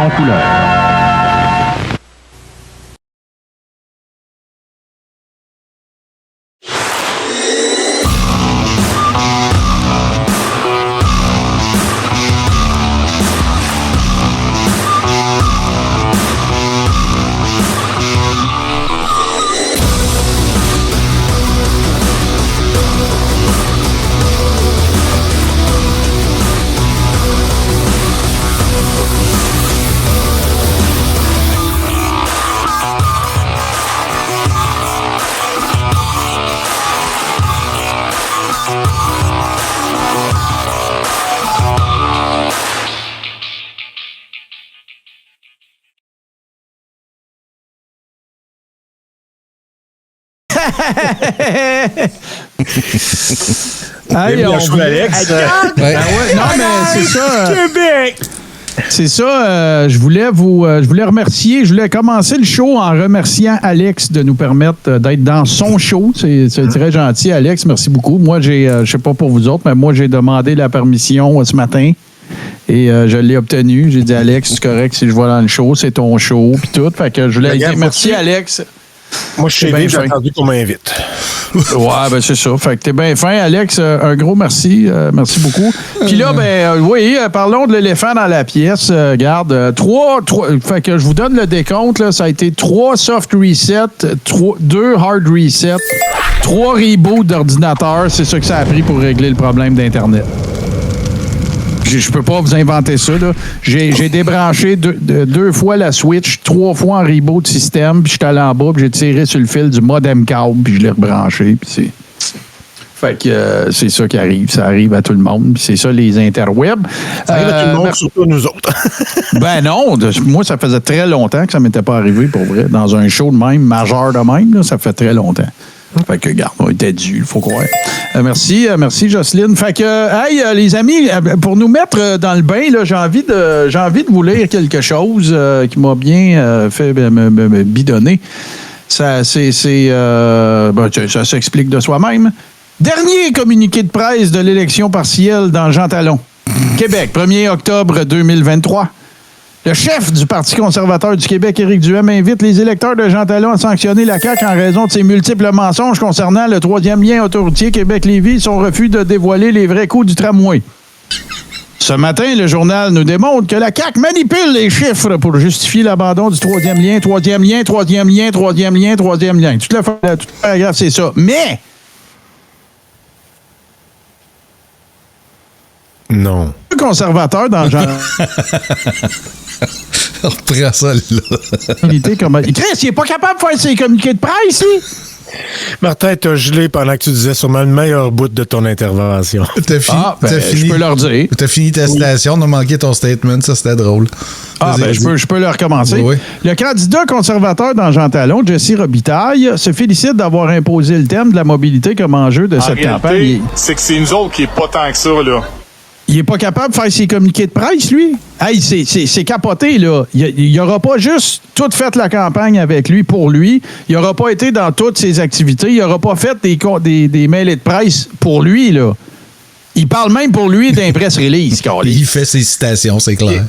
en couleur. Hey, on joue Alex. Ouais. Non, mais c'est ça. Québec! C'est ça, je voulais remercier. Je voulais commencer le show en remerciant Alex de nous permettre d'être dans son show. C'est très gentil, Alex. Merci beaucoup. Moi, je sais pas pour vous autres, mais moi, j'ai demandé la permission ce matin et je l'ai obtenue. J'ai dit, Alex, c'est correct si je vais dans le show, c'est ton show, puis tout. Fait que je voulais dire merci, Alex. Moi, je suis bien, j'ai attendu qu'on m'invite. Ouais, ben c'est ça. Fait que t'es bien fin, Alex. Un gros merci. Merci beaucoup. Puis là, parlons de l'éléphant dans la pièce. Regarde, trois. Fait que je vous donne le décompte. Là, ça a été 3 soft resets, 2 hard resets, 3 reboots d'ordinateur. C'est ça que ça a pris pour régler le problème d'Internet. Je peux pas vous inventer ça. Là. J'ai débranché deux fois la Switch, 3 fois en reboot système, puis j'étais allé en bas, puis j'ai tiré sur le fil du modem câble, puis je l'ai rebranché, puis c'est... Fait que c'est ça qui arrive. Ça arrive à tout le monde, puis c'est ça les interwebs. Ça arrive à tout le monde, surtout nous autres. Ben non, moi, ça faisait très longtemps que ça m'était pas arrivé, pour vrai. Dans un show de même, majeur de même, là, ça fait très longtemps. Fait que, regarde, on était dû, il faut croire. Merci, Jocelyne. Fait que, hey, les amis, pour nous mettre dans le bain, là, j'ai envie de vous lire quelque chose qui m'a bien fait me bidonner. Ça s'explique de soi-même. Dernier communiqué de presse de l'élection partielle dans Jean Talon. Québec, 1er octobre 2023. Le chef du Parti conservateur du Québec, Éric Duhem, invite les électeurs de Jean Talon à sanctionner la CAQ en raison de ses multiples mensonges concernant le 3e lien autoroutier Québec-Lévis et son refus de dévoiler les vrais coûts du tramway. Ce matin, le journal nous démontre que la CAQ manipule les chiffres pour justifier l'abandon du 3e lien, 3e lien, 3e lien, 3e lien, 3e lien. Tout le paragraphe, c'est ça. Mais... Non. Le conservateur dans Jean... On reprend ça, là. Chris, il n'est pas capable de faire ses communiqués de presse, lui? Martin, t'as gelé pendant que tu disais sûrement le meilleur bout de ton intervention. T'as fini, je peux leur dire. T'as fini ta citation, on a manqué ton statement, ça c'était drôle. Je peux le recommencer. Oui. Le candidat conservateur dans Jean Talon, Jesse Robitaille, se félicite d'avoir imposé le thème de la mobilité comme enjeu de cette campagne. C'est que c'est nous autres qui n'est pas tant que ça, là. Il n'est pas capable de faire ses communiqués de presse, lui. Hey, c'est capoté, là. Il n'aura pas juste tout fait la campagne avec lui, pour lui. Il n'aura pas été dans toutes ses activités. Il n'aura pas fait des mails de presse pour lui, là. Il parle même pour lui d'un press release, Carly. Il fait ses citations, c'est clair.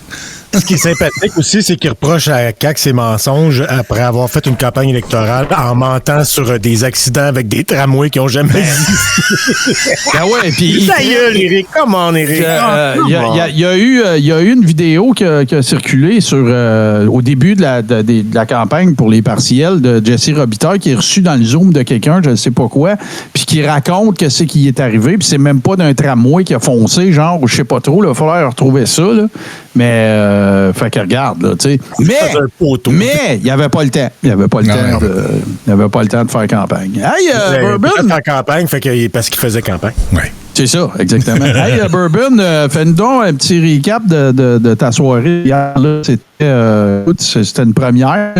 Ce qui est sympathique aussi, c'est qu'il reproche à CAQ ses mensonges après avoir fait une campagne électorale en mentant sur des accidents avec des tramways qui n'ont jamais existé. Ben ouais, puis... Ta gueule, Éric! Comment, Éric? Il y a eu une vidéo qui a circulé au début de la campagne pour les partiels de Jesse Robitaille qui est reçu dans le Zoom de quelqu'un, je ne sais pas quoi, puis qui raconte que c'est qui est arrivé, puis c'est même pas d'un tramway qui a foncé, genre, ou je sais pas trop, il va falloir retrouver ça, là. Mais, fait que regarde, là, tu sais. Mais, il n'y avait pas le temps. Il n'y avait pas le temps de faire campagne. Hey, Bourbon! Il en campagne, parce qu'il faisait campagne. Oui. C'est ça, exactement. Hey, Bourbon, fais-nous donc un petit recap de ta soirée hier. Là. C'était une première,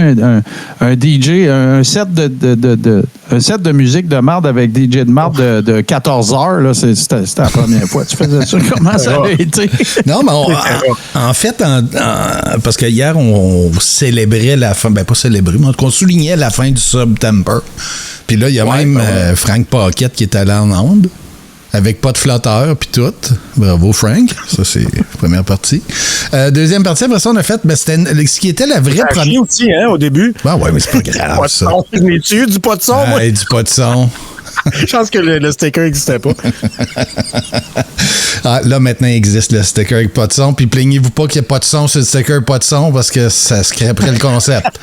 un DJ, un set de musique de marde avec DJ de marde de 14 heures. Là. C'était la première fois. Tu faisais ça? Comment ça a été? Non, mais en fait, parce que hier, on célébrait la fin, pas célébrer, mais on soulignait la fin du Subtemper. Puis là, il y a même Frank Paquette qui est allé en onde. avec pas de flotteur puis tout. Bravo, Frank. Ça, c'est la première partie. Deuxième partie, après ça, on a fait... c'était ce qui était la vraie première... aussi, hein, au début. Ben ouais, mais c'est pas grave, Pas de ça. son. Je n'ai-tu eu du pas de son, moi? Du pas de son. Je pense que le sticker n'existait pas. Là, maintenant, il existe le sticker avec pas de son. Puis plaignez-vous pas qu'il n'y ait pas de son sur le sticker pas de son parce que ça scraperait le concept.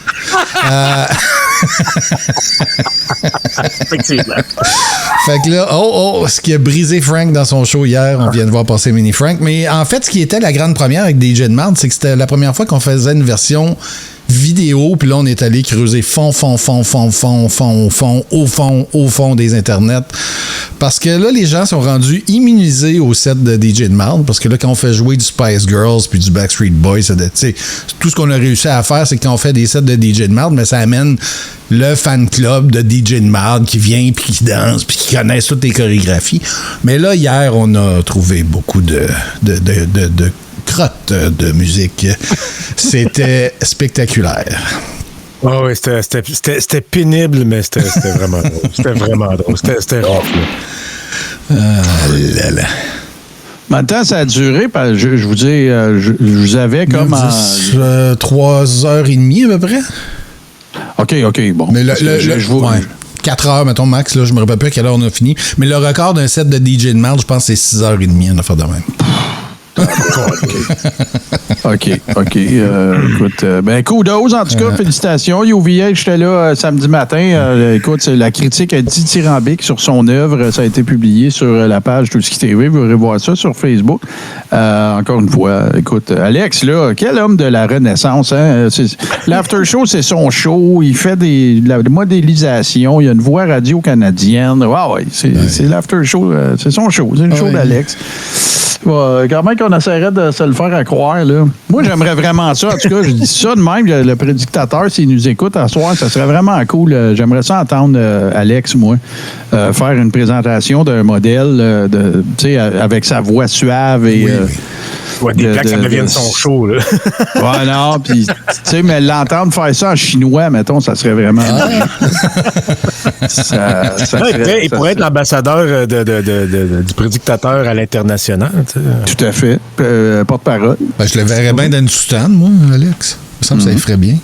Effectivement. Fait que là, ce qui a brisé Frank dans son show hier, on vient de voir passer Mini Frank. Mais en fait, ce qui était la grande première avec DJ de Marde, c'est que c'était la première fois qu'on faisait une version vidéo, puis là, on est allé creuser au fond des internets. Parce que là, les gens sont rendus immunisés au set de DJ de Marde, parce que là, quand on fait jouer du Spice Girls puis du Backstreet Boys, tout ce qu'on a réussi à faire, c'est qu'on fait des sets de DJ de Marde, mais ça amène le fan club de DJ de Marde qui vient puis qui danse puis qui connaissent toutes les chorégraphies. Mais là, hier, on a trouvé beaucoup de crottes de musique. C'était spectaculaire. Oh oui, c'était pénible, mais c'était vraiment drôle. C'était vraiment drôle. C'était rough, là. Là là. Maintenant, ça a duré, je vous dis, je vous avais comme 3h30 à peu près. OK, bon. Mais je vous... 4 heures, mettons, max, là, je me rappelle plus à quelle heure on a fini. Mais le record d'un set de DJ de Marde, je pense que c'est 6h30, on a fait de même. OK. Écoute, kudos, en tout cas, félicitations. UVA, j'étais là samedi matin. Écoute, la critique est dithyrambique sur son œuvre. Ça a été publié sur la page Tout ce qui TV. Vous pourrez voir ça sur Facebook. Encore une fois, écoute, Alex, là, quel homme de la Renaissance. Hein? L'after show, c'est son show. Il fait de la modélisation. Il y a une voix radio canadienne. Ouais, c'est l'after show. C'est son show. C'est le show d'Alex. Quand même qu'on essaierait de se le faire à croire, là. Moi, j'aimerais vraiment ça. En tout cas, je dis ça de même. Le prédictateur, s'il nous écoute à soir, ça serait vraiment cool. J'aimerais ça entendre Alex, moi, faire une présentation d'un modèle avec sa voix suave et... des plaques, ça devienne son show, là. Ouais, non, puis, tu sais, mais l'entendre faire ça en chinois, mettons, ça serait vraiment... Il pourrait être l'ambassadeur du prédictateur à l'international. Tout à fait. Porte-parole. Je le verrais bien dans une soutane, moi, Alex. Ça me semble que ça ferait bien.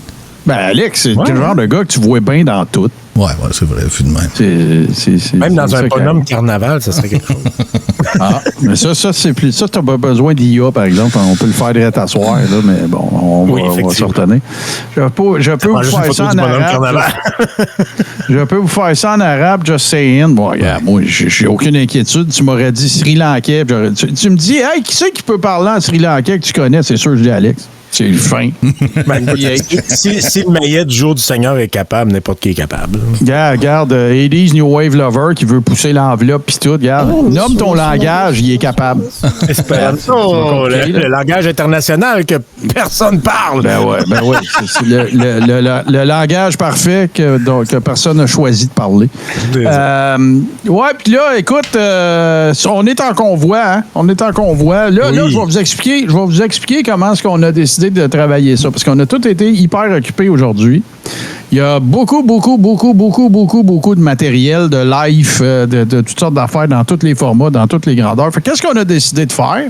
Alex, c'est le genre de gars que tu vois bien dans tout. Ouais, c'est vrai, vu de même. Même dans un bonhomme carnaval, ça serait quelque chose. Mais ça, c'est plus. Ça, t'as pas besoin d'IA, par exemple. On peut le faire direct à soir, là, mais bon, on va se retenir. Je peux vous faire ça en arabe. Je peux vous faire ça en arabe, just saying. Bon, regarde, moi, j'ai aucune inquiétude. Tu m'aurais dit Sri Lankais. Tu me dis, hey, qui c'est qui peut parler en Sri Lankais que tu connais? C'est sûr, je dis Alex. C'est fin. Si le maillet du jour du Seigneur est capable, n'importe qui est capable. Regarde, 80s New Wave Lover qui veut pousser l'enveloppe pis tout. Regarde, nomme ton langage, il est capable. Le langage international que personne parle. Ben ouais. C'est le langage parfait que personne n'a choisi de parler. Ouais, puis là, écoute, on est en convoi, hein? On est en convoi. Là, je vais vous expliquer comment est-ce qu'on a décidé de travailler ça, parce qu'on a tous été hyper occupés aujourd'hui. Il y a beaucoup de matériel, de live, de toutes sortes d'affaires dans tous les formats, dans toutes les grandeurs. Fait qu'est-ce qu'on a décidé de faire?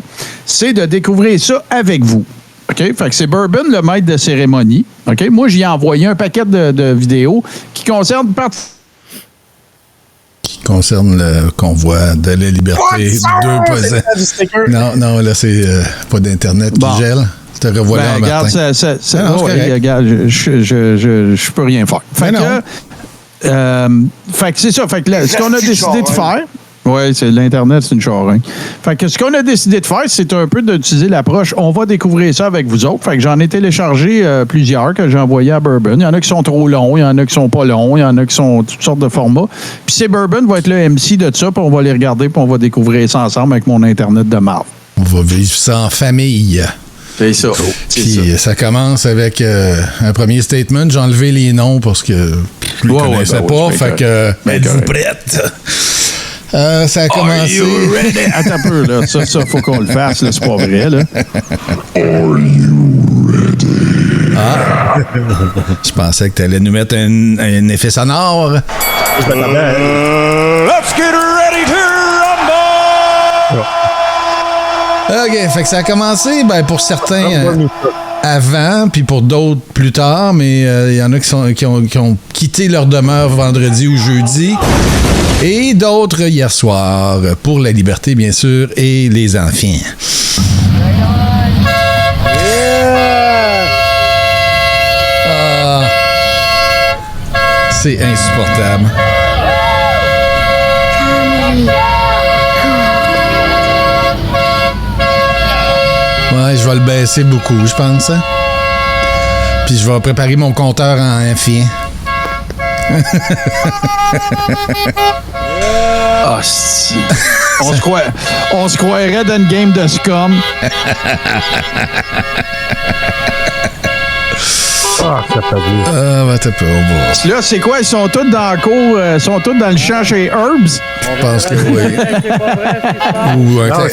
C'est de découvrir ça avec vous. OK? Fait que c'est Bourbon, le maître de cérémonie. OK? Moi, j'y ai envoyé un paquet de vidéos qui concernent le convoi de la liberté 2.0. Non, là, c'est pas d'Internet qui gèle. Je te revois là, regarde, regarde, je peux rien faire. Fait que c'est ça. Fait que ce qu'on a décidé de faire... Oui, c'est l'Internet, c'est une charogne. Fait que ce qu'on a décidé de faire, c'est un peu d'utiliser l'approche. On va découvrir ça avec vous autres. Fait que j'en ai téléchargé plusieurs que j'ai envoyés à Bourbon. Il y en a qui sont trop longs, il y en a qui sont pas longs, il y en a qui sont toutes sortes de formats. Puis c'est Bourbon va être le MC de ça, puis on va les regarder, puis on va découvrir ça ensemble avec mon Internet de marde. On va vivre ça en famille. C'est ça. Puis ça commence avec un premier statement. J'ai enlevé les noms parce que je ne les connaissais pas. Fait que, êtes-vous prête? Ça a commencé. Attends un peu, là. Ça, faut qu'on le fasse, là. C'est pas vrai, là. Are you ready? Je pensais que tu allais nous mettre un effet sonore. Let's get ready to rumble! OK, fait que ça a commencé, pour certains avant, puis pour d'autres plus tard, mais il y en a qui ont quitté leur demeure vendredi ou jeudi, et d'autres hier soir, pour la liberté, bien sûr, et les enfants. C'est insupportable. Ouais, je vais le baisser beaucoup, je pense. Hein? Puis je vais préparer mon compteur en infini. Ah, si. On se croirait dans une game de scum. Ah, ça fait bien. T'as pas au bout. Là, c'est quoi? Ils sont tous dans la cour, ils sont tous dans le champ chez Herbs? Je pense que oui. Ou un Non, ils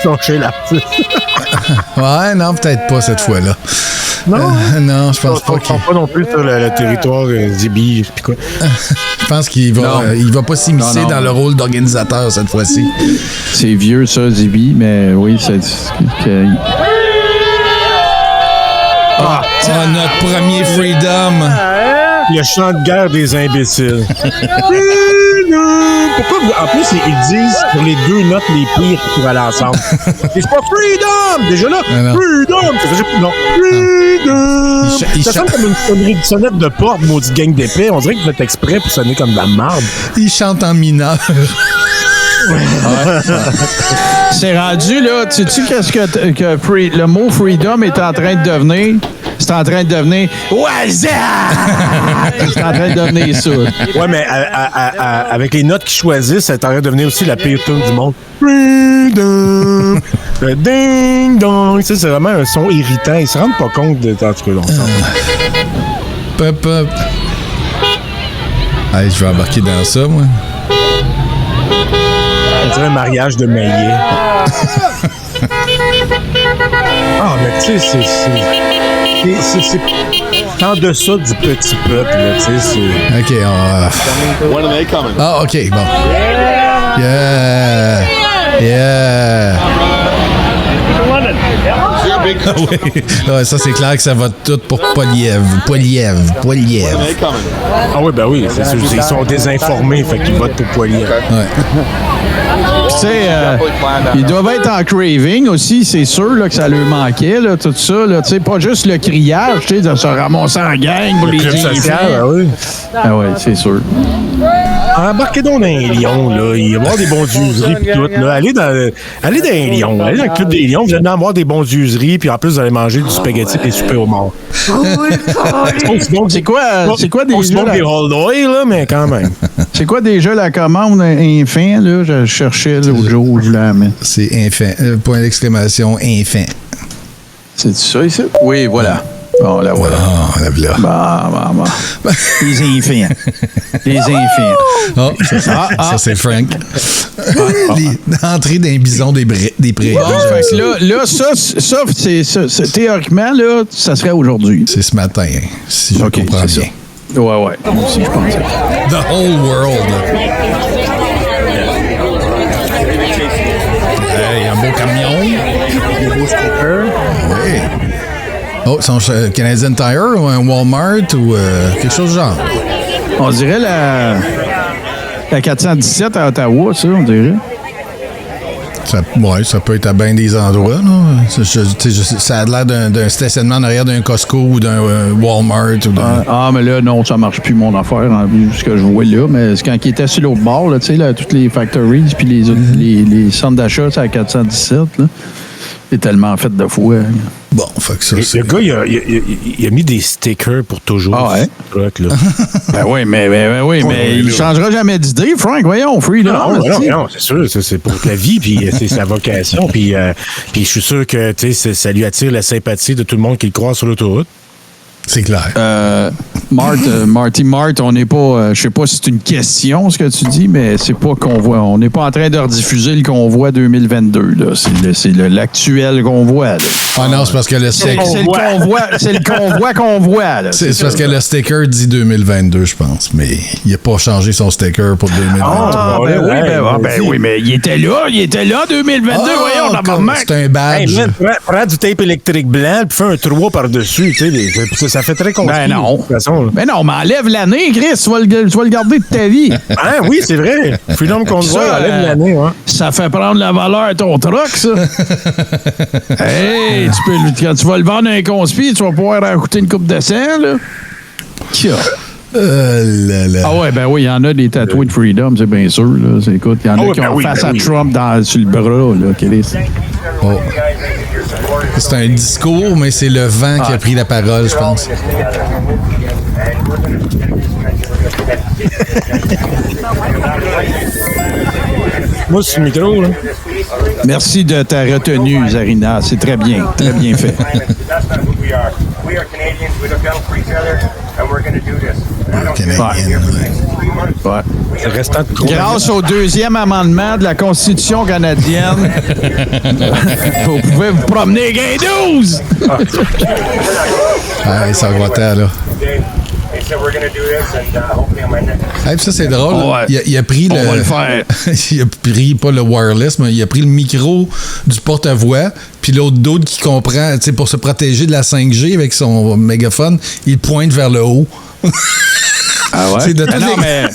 sont chez l'artiste. Ouais, non, peut-être pas cette fois-là. Non? Non, je pense pas Ils sont pas non plus sur le territoire Zibi. Puis quoi? Je pense qu'il va pas s'immiscer dans le rôle d'organisateur cette fois-ci. C'est vieux, ça, Zibi, mais oui, c'est... Notre premier Freedom. Le chant de guerre des imbéciles. Pourquoi vous... En plus, ils disent pour les deux notes les pires pour aller ensemble. C'est pas Freedom! Déjà là, Freedom! Non, Freedom! Ça sonne comme une sonnerie de sonnette de porte, maudite gang d'épée. On dirait qu'ils font exprès pour sonner comme de la marde. Ils chantent en mineur. C'est rendu, là, sais-tu qu'est-ce que le mot freedom est en train de devenir? C'est en train de devenir Waza! C'est en train de devenir ça. Ouais, mais avec les notes qu'ils choisissent, c'est en train de devenir aussi la pire tune du monde. Freedom! Le ding-dong! Ça, c'est vraiment un son irritant. Ils se rendent pas compte de tant que longtemps. Pop, pop. Allez, je vais embarquer dans ça, moi. On dirait un mariage de maillet. Ah, mais tu sais, c'est en deçà du petit peuple, là, tu sais, c'est... OK, When are they coming? Ah, OK, bon. Yeah! Oui. Ouais, ça, c'est clair que ça va tout pour Poiliev. Ah oui, ben oui, c'est sûr. Ils sont désinformés, fait qu'ils votent pour Poiliev. Ouais. Tu sais, ils doivent être en craving aussi, c'est sûr là, que ça leur manquait, là, tout ça. Là, pas juste le criage, tu sais, de se ramasser en gang pour les Club social, oui. Ah oui, c'est sûr. Embarquez donc dans un lion, là. Il va y avoir des bonduseries pis tout, là. Allez dans un lion. Allez dans le club des lions. Vous allez avoir des bonduseries, puis en plus, vous allez manger du spaghetti et souper au mort. C'est quoi déjà des Hold Oil, là, mais quand même. C'est quoi déjà la commande infin, là? Je cherchais l'autre jour, je la mets. C'est infin. Point d'exclamation, infin. C'est ça ici? Oui, voilà. Bon, là, voilà. Oh, la voilà. Bah. Les infins. Les infins. Oh, ça c'est Frank. L'entrée d'un bison des prairies. Fait que là, ça c'est théoriquement, là, ça serait aujourd'hui. C'est ce matin, si je comprends bien. Ça. Ouais. Si je pense. The whole world. Hey, un beau camion. Des beaux stickers. Oui. Oh, son Canadian Tire ou un Walmart ou quelque chose du genre. On dirait la 417 à Ottawa, ça, on dirait. Ça peut être à bien des endroits. Là. Ça a l'air d'un stationnement en arrière d'un Costco ou d'un Walmart. Mais là, non, ça marche plus, mon affaire, en vue de ce que je vois là. Mais c'est quand il était sur l'autre bord, là, toutes les factories puis les centres d'achat, c'est à 417. Là. C'est tellement fait de fois. Bon, fait que ça, le gars, il a mis des stickers pour toujours. Ah ouais? Truc, là. mais il ne changera jamais d'idée, Frank. Voyons, Freedom. Non, c'est sûr. C'est pour la vie, puis c'est sa vocation. Puis je suis sûr que ça lui attire la sympathie de tout le monde qui le croise sur l'autoroute. C'est clair. Marty Mart, on n'est pas... je sais pas si c'est une question, ce que tu dis, mais c'est pas convoi. On n'est pas en train de rediffuser le convoi 2022. Là. C'est l'actuel convoi. Là. Ah non, c'est parce que le sticker... C'est le convoi qu'on voit. Là. C'est parce que le sticker dit 2022, je pense. Mais il n'a pas changé son sticker pour 2022. Oui, mais il était là 2022. Voyons, c'est un badge. Hey, prends du tape électrique blanc puis fais un 3 par-dessus. Ça fait très compliqué. Ben non. Mais non, mais enlève l'année, Chris. Tu vas le garder de ta vie. Ah oui, c'est vrai. Freedom Convoy, enlève l'année. Ouais. Ça fait prendre la valeur à ton truck, ça. Hey, quand tu vas le vendre à un conspi, tu vas pouvoir rajouter une coupe de sang, là. Ah ouais, ben oui, il y en a des tatoués de Freedom, c'est bien sûr. Là. Écoute, il y en a qui ont face à Trump sur le bras, là, Chris. Oh. C'est un discours, mais c'est le vent qui a pris la parole, je pense. Moi, c'est le micro, là. Merci de ta retenue, Zarina. C'est très bien fait. Ouais. Grâce au 2e amendement de la Constitution canadienne, vous pouvez vous promener gain 12! Ah, ça va là. Hey, ça, c'est drôle. Ouais. Il a pris On va le faire. Il a pris, pas le wireless, mais il a pris le micro du porte-voix, puis l'autre d'autre qui comprend, tu sais, pour se protéger de la 5G avec son mégaphone, il pointe vers le haut. Ah ouais? C'est de non, mais...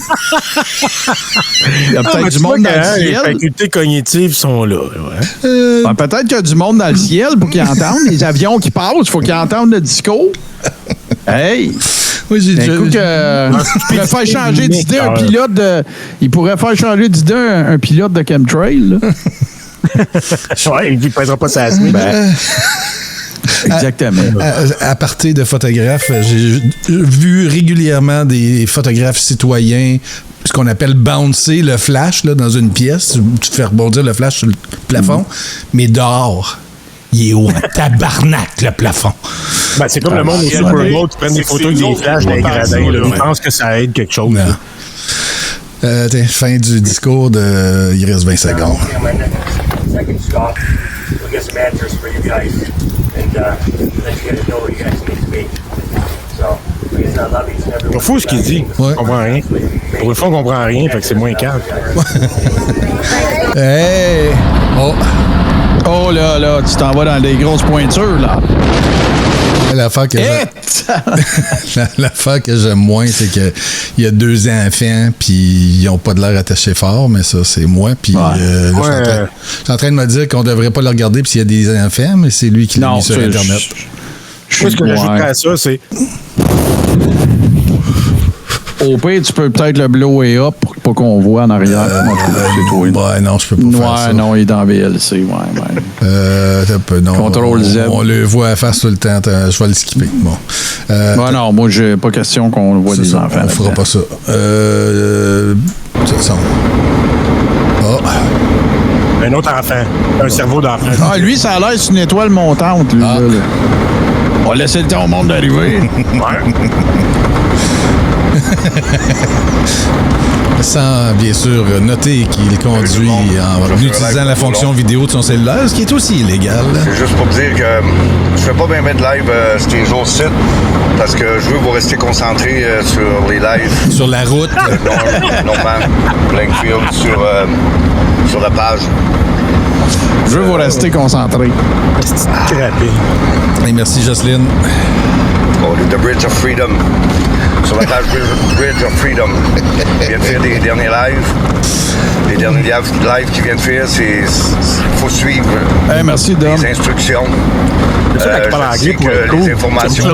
Il y a peut-être du monde dans le ciel. Les facultés cognitives sont là. Ouais. Peut-être qu'il y a du monde dans le ciel pour qu'ils entendent. Les avions qui passent, il faut qu'ils entendent le discours. Hey! Oui, j'ai déjà... Écoute, il pourrait faire changer d'idée un pilote de... Il pourrait faire changer d'idée un pilote de chemtrail, là. Ouais, il ne pèsera pas sa semaine. Exactement. À partir de photographes, j'ai vu régulièrement des photographes citoyens, ce qu'on appelle bouncer le flash là, dans une pièce. Tu te fais rebondir le flash sur le plafond, mais dehors. Il est haut en tabarnak, le plafond. Ben, c'est comme le monde au Super Bowl, tu prends des photos avec des flashs des gradins. Je pense que ça aide quelque chose. Fin du discours de... Il reste 20 secondes. C'est fou ce qu'il dit. Ouais. On comprend rien. Pour une fois, on comprend rien, fait que c'est moins calme. Hey! Oh là, tu t'en vas dans des grosses pointures, là. L'affaire que j'aime moins, c'est qu'il y a 2 enfants, puis ils n'ont pas de l'air attachés fort, mais ça, c'est moi. Puis je suis en train de me dire qu'on devrait pas le regarder, puis s'il y a des enfants, mais c'est lui qui l'a mis sur Internet. Moi, ce que j'ajouterais à ça, c'est... Au pire, tu peux peut-être le blower up pour pas qu'on voit en arrière. Ouais, non, je peux pas faire ça. Ouais, non, il est dans VLC, ouais. Non, Contrôle Z. On le voit à face tout le temps. Je vais le skipper. Bon. Non, moi, j'ai pas question qu'on voit des enfants. On fera pas ça. Ça. Un autre enfant. Un cerveau d'enfant. Ah, lui, ça a l'air d'une étoile montante, lui. Là. On va laisser le temps au monde d'arriver. Sans, bien sûr, noter qu'il conduit en utilisant la fonction vidéo de son cellulaire, ce qui est aussi illégal. C'est juste pour dire que je fais pas bien de live ces jours-ci parce que je veux vous rester concentrés sur les lives. Sur la route. Norman, Blankfield, sur la page. Je veux vous rester concentrés. Et merci, Jocelyne. The Bridge of Freedom. Sur la page Bridge of Freedom. Il vient de faire des derniers lives. Les derniers lives qu'il vient de faire, il faut suivre merci, Dom. les instructions. Je sais que les informations...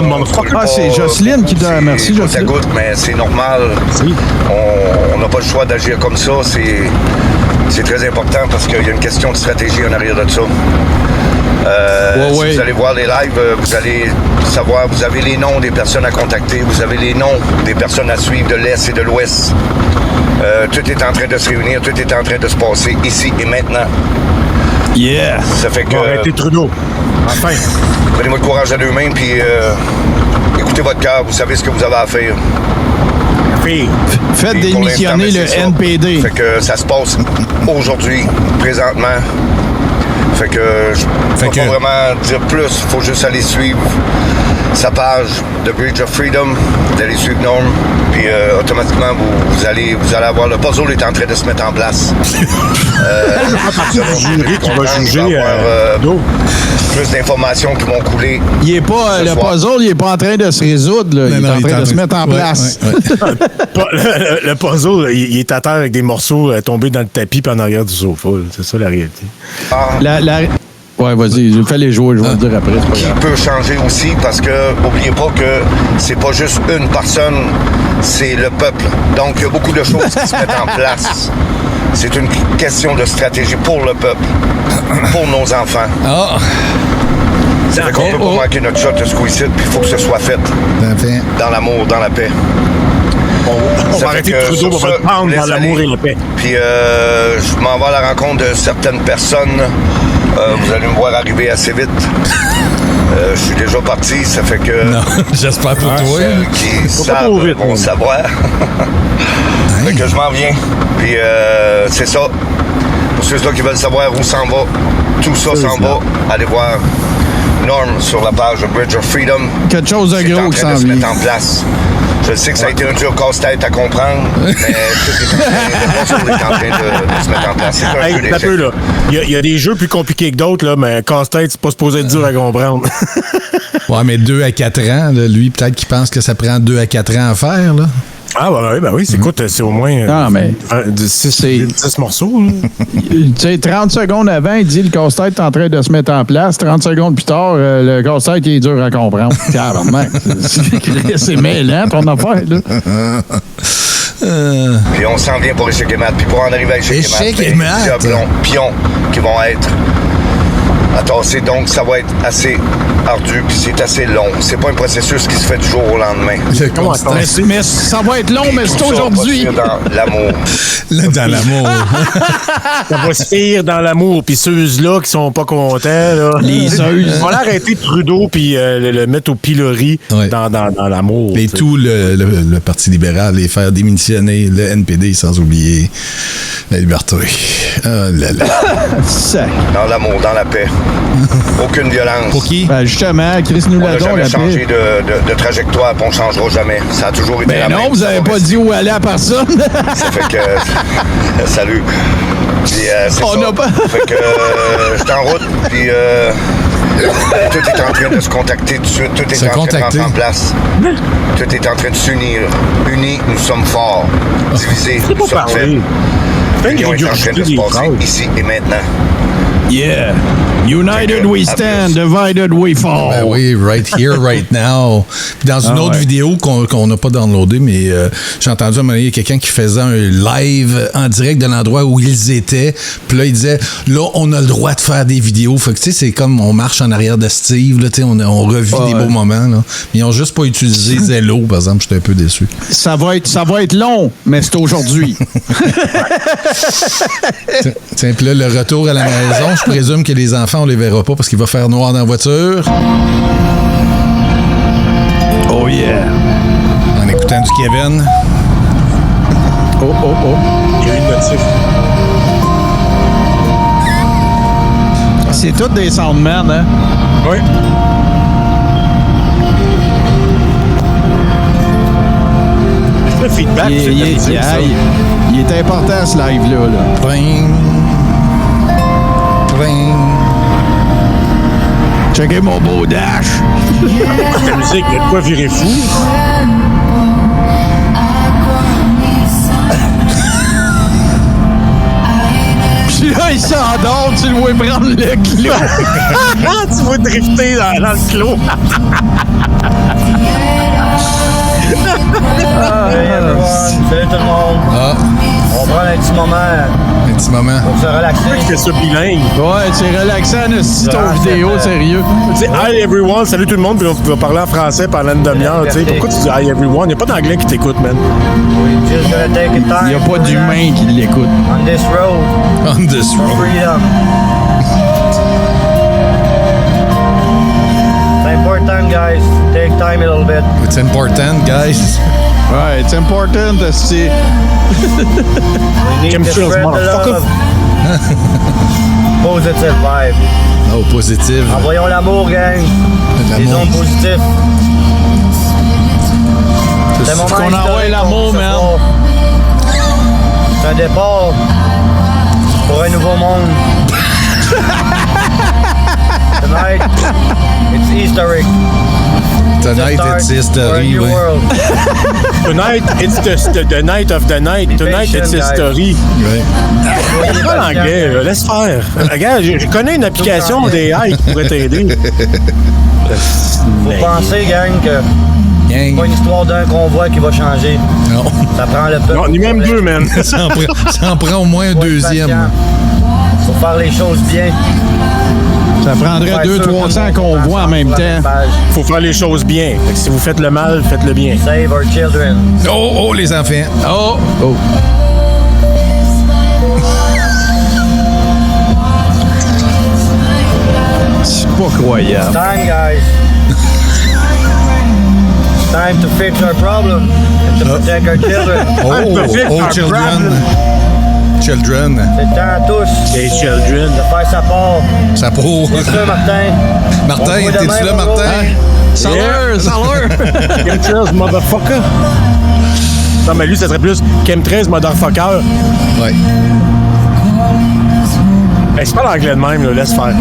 c'est Jocelyne qui donne. Merci, Jocelyne. Ça goûte, mais c'est normal. On n'a pas le choix d'agir comme ça. C'est très important parce qu'il y a une question de stratégie en arrière de ça. Si vous allez voir les lives, vous allez savoir, vous avez les noms des personnes à contacter, vous avez les noms des personnes à suivre de l'Est et de l'Ouest. Tout est en train de se réunir, tout est en train de se passer ici et maintenant. Yeah! Ça fait que... Arrêtez Trudeau. Enfin. Donnez-moi le courage à 2 mains, puis écoutez votre cœur, vous savez ce que vous avez à faire. Faites Puis pour démissionner l'instant, le c'est ça. NPD. Fait que ça se passe aujourd'hui, présentement. Fait que je peux pas vraiment dire plus. Faut juste aller suivre sa page The Bridge of Freedom, d'aller suivre Norm, puis automatiquement vous allez avoir le puzzle est en train de se mettre en place. Du jury qui va juger plus d'informations qui vont couler. Il est pas, le puzzle, il est pas en train de se résoudre, là. Il est en train de se mettre en place. Le puzzle, il est à terre avec des morceaux tombés dans le tapis puis en arrière du sofa. C'est ça la réalité. Ouais, vas-y, je fais les jouer, je vais le dire après. Qui peut changer aussi parce que n'oubliez pas que c'est pas juste une personne, c'est le peuple. Donc il y a beaucoup de choses qui se mettent en place. C'est une question de stratégie pour le peuple, pour nos enfants. Ça fait qu'on peut pas manquer notre shot de squeeze-it, puis il faut que ce soit fait. Dans l'amour, dans la paix. On va arrêter Trudeau, on va le prendre dans l'amour et la paix. Puis je m'en vais à la rencontre de certaines personnes. Vous allez me voir arriver assez vite. Je suis déjà parti, ça fait que... Non, j'espère pour toi. Ceux qui savent vont savoir. Fait que je m'en viens. Puis c'est ça. Pour ceux-là qui veulent savoir où s'en va, tout ça s'en va. Allez voir Norm sur la page Bridge of Freedom. Quelque chose de gros qui s'en vient. C'est en train de se vient. mettre en place. Je sais que ça a été un dur casse-tête à comprendre, mais tout est en train de se mettre en place. C'est un peu là. Il y a des jeux plus compliqués que d'autres, là, mais casse-tête, c'est pas supposé être dur à comprendre. Ouais, mais 2 à 4 ans, là, lui, peut-être qu'il pense que ça prend 2 à 4 ans à faire, là. Ah, ben oui, écoute, c'est au moins 6 morceaux. Tu sais, 30 secondes avant, il dit le casse-tête est en train de se mettre en place. 30 secondes plus tard, le casse-tête il est dur à comprendre. C'est mêlant, ton affaire, là. Puis on s'en vient pour Échec et Mat. Puis pour en arriver à Échec et Mat, il y a plusieurs pions qui vont être à tasser. Donc, ça va être assez ardu, puis c'est assez long. C'est pas un processus qui se fait du jour au lendemain. Mais ça va être long, mais c'est aujourd'hui. Dans l'amour. Dans l'amour. Ça va se faire dans l'amour. Puis ceux-là qui sont pas contents, là. On va l'arrêter Trudeau, puis le mettre au pilori dans l'amour. Et tout le Parti libéral, les faire démissionner le NPD, sans oublier la liberté. Oh là là. Dans l'amour, dans la paix. Aucune violence. Pour qui? Ben justement, Chris nous l'a donné. On n'a jamais changé de trajectoire, puis on ne changera jamais. Ça a toujours été la même. Non, vous n'avez pas dit où aller à personne. Ça fait que... Salut. Puis c'est on n'a pas... Fait que je suis en route, puis... tout est en train de se contacter tout de suite. Tout est en train de rentrer en place. Tout est en train de s'unir. Unis, nous sommes forts. Divisés, nous sommes faibles. L'union est en train de se passer ici et maintenant. Yeah. United we stand, divided we fall. Ben oui, right here, right now. Puis dans une autre vidéo qu'on n'a pas downloadée, mais j'ai entendu à un moment donné quelqu'un qui faisait un live en direct de l'endroit où ils étaient. Puis là, il disait, là, on a le droit de faire des vidéos. Fait que, tu sais, c'est comme on marche en arrière de Steve, là, tu sais, on revit des beaux moments, là. Mais ils n'ont juste pas utilisé Zello, par exemple. J'étais un peu déçu. Ça va être long, mais c'est aujourd'hui. Tiens, puis là, le retour à la maison, je présume que les enfants, on les verra pas parce qu'il va faire noir dans la voiture. Oh yeah! En écoutant du Kevin. Oh. Il y a une notif. C'est tous des soundmen, hein? Oui. Le feedback, il est important, ce live-là. Là. Pling. Checkez mon beau dash. La musique, il y a de quoi virer fou. Puis là, il s'endort, tu le vois prendre le clos. Tu vas drifter dans le clos. Salut tout le monde. On prend un petit moment. Pour se relaxer. Pourquoi tu fais ça bilingue? Ouais, c'est relaxant, c'est ton vidéo, sérieux. Tu sais, hi everyone, salut tout le monde, puis on va parler en français pendant une demi-heure. Tu sais, pourquoi tu dis hi everyone? Il n'y a pas d'anglais qui t'écoute, man. Il n'y a pas d'humain qui l'écoute. On this road. Freedom. important, guys. Take time a little bit. It's important, guys. Ouais, it's important, c'est... We need to Chemtrails, spread the motherfucker. love. Positive vibe. Oh, positive. Envoyons l'amour, gang. Les L'amour. ondes positives. C'est un moment Faut qu'on historique envoie l'amour, ce man. soir. C'est un départ pour un nouveau monde. Tonight, it's historic. Tonight, it's history, new ouais. world. Tonight, it's the night of the night. Tonight, it's history. Ouais. C'est pas l'anglais, là. Laisse faire. Regarde, je connais une application d'AI qui pourrait t'aider. Faut penser, gang, que c'est Gang. pas une histoire d'un convoi qui va changer. Non. Ça prend le peuple. Non, ni même deux, man. Ça en prend au moins un Faut être deuxième. patient. Faut faire les choses bien. Ça prendrait Faut être sûr que 200-300 tout le monde qu'on voit en même sur la temps. page. Faut faire les choses bien. Fait que si vous faites le mal, faites-le bien. Save our children. Oh, les enfants. Oh! Oh! C'est pas croyable. Time, guys. Time to fix our problem and to protect our children. Oh, children. Children. C'est temps à tous Les children. de faire sa part. Ça prouve. C'est ça, Martin. Martin, On se voit t'es-tu demain, là, mon gars? Martin? Salut! Salut! Chemtrails, motherfucker. Non, mais lui, ça serait plus Chemtrails, motherfucker. Ouais. Ben, c'est pas l'anglais de même, là. Laisse faire.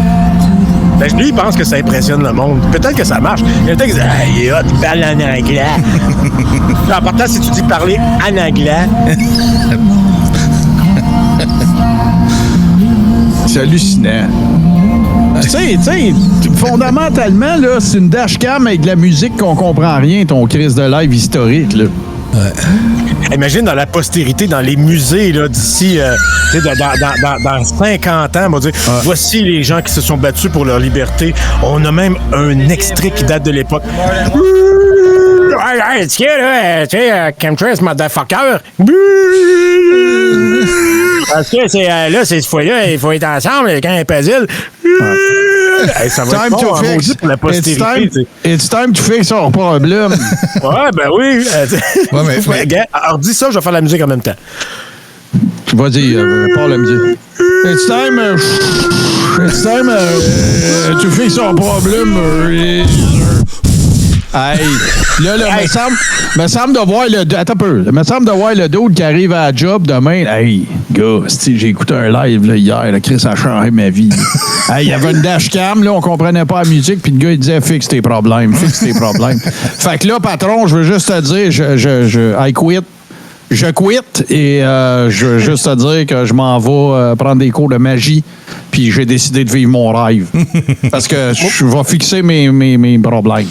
Ben, lui, il pense que ça impressionne le monde. Peut-être que ça marche. Il y a peut-être qui dit, ah, il est hot, il parle en anglais. L'important, c'est que tu dis parler en anglais. C'est hallucinant. Tu sais, fondamentalement, là, c'est une dashcam avec de la musique qu'on comprend rien, ton crise de live historique, là. Imagine dans la postérité, dans les musées là, d'ici tu sais, dans 50 ans, on va dire voici les gens qui se sont battus pour leur liberté. On a même un extrait qui date de l'époque. Hey, tu sais, Chemtrails, motherfucker. Parce que c'est là, cette fois-là, il faut être ensemble avec un puzzle. Hey, ça va Time être bon, to hein, fix. maudit pour la postérité. It's time to fix our problem. Ouais, ben oui. Ouais, mais- Gars, alors dis ça, je vais faire la musique en même temps. Vas-y, parle la musique. It's time to fix our problem. Hey, là, me semble de voir le... Attends un peu. Me semble de voir le dude qui arrive à la job demain. Hey, gars, j'ai écouté un live là, hier. Là, Chris a changé ma vie. Hey, il y avait une dashcam, là, on comprenait pas la musique, puis le gars, il disait « Fixe tes problèmes, fixe tes problèmes. » Fait que là, patron, je veux juste te dire, I quit. Je quitte et je veux juste te dire que je m'en vais prendre des cours de magie, puis j'ai décidé de vivre mon rêve. Parce que je vais fixer mes problèmes.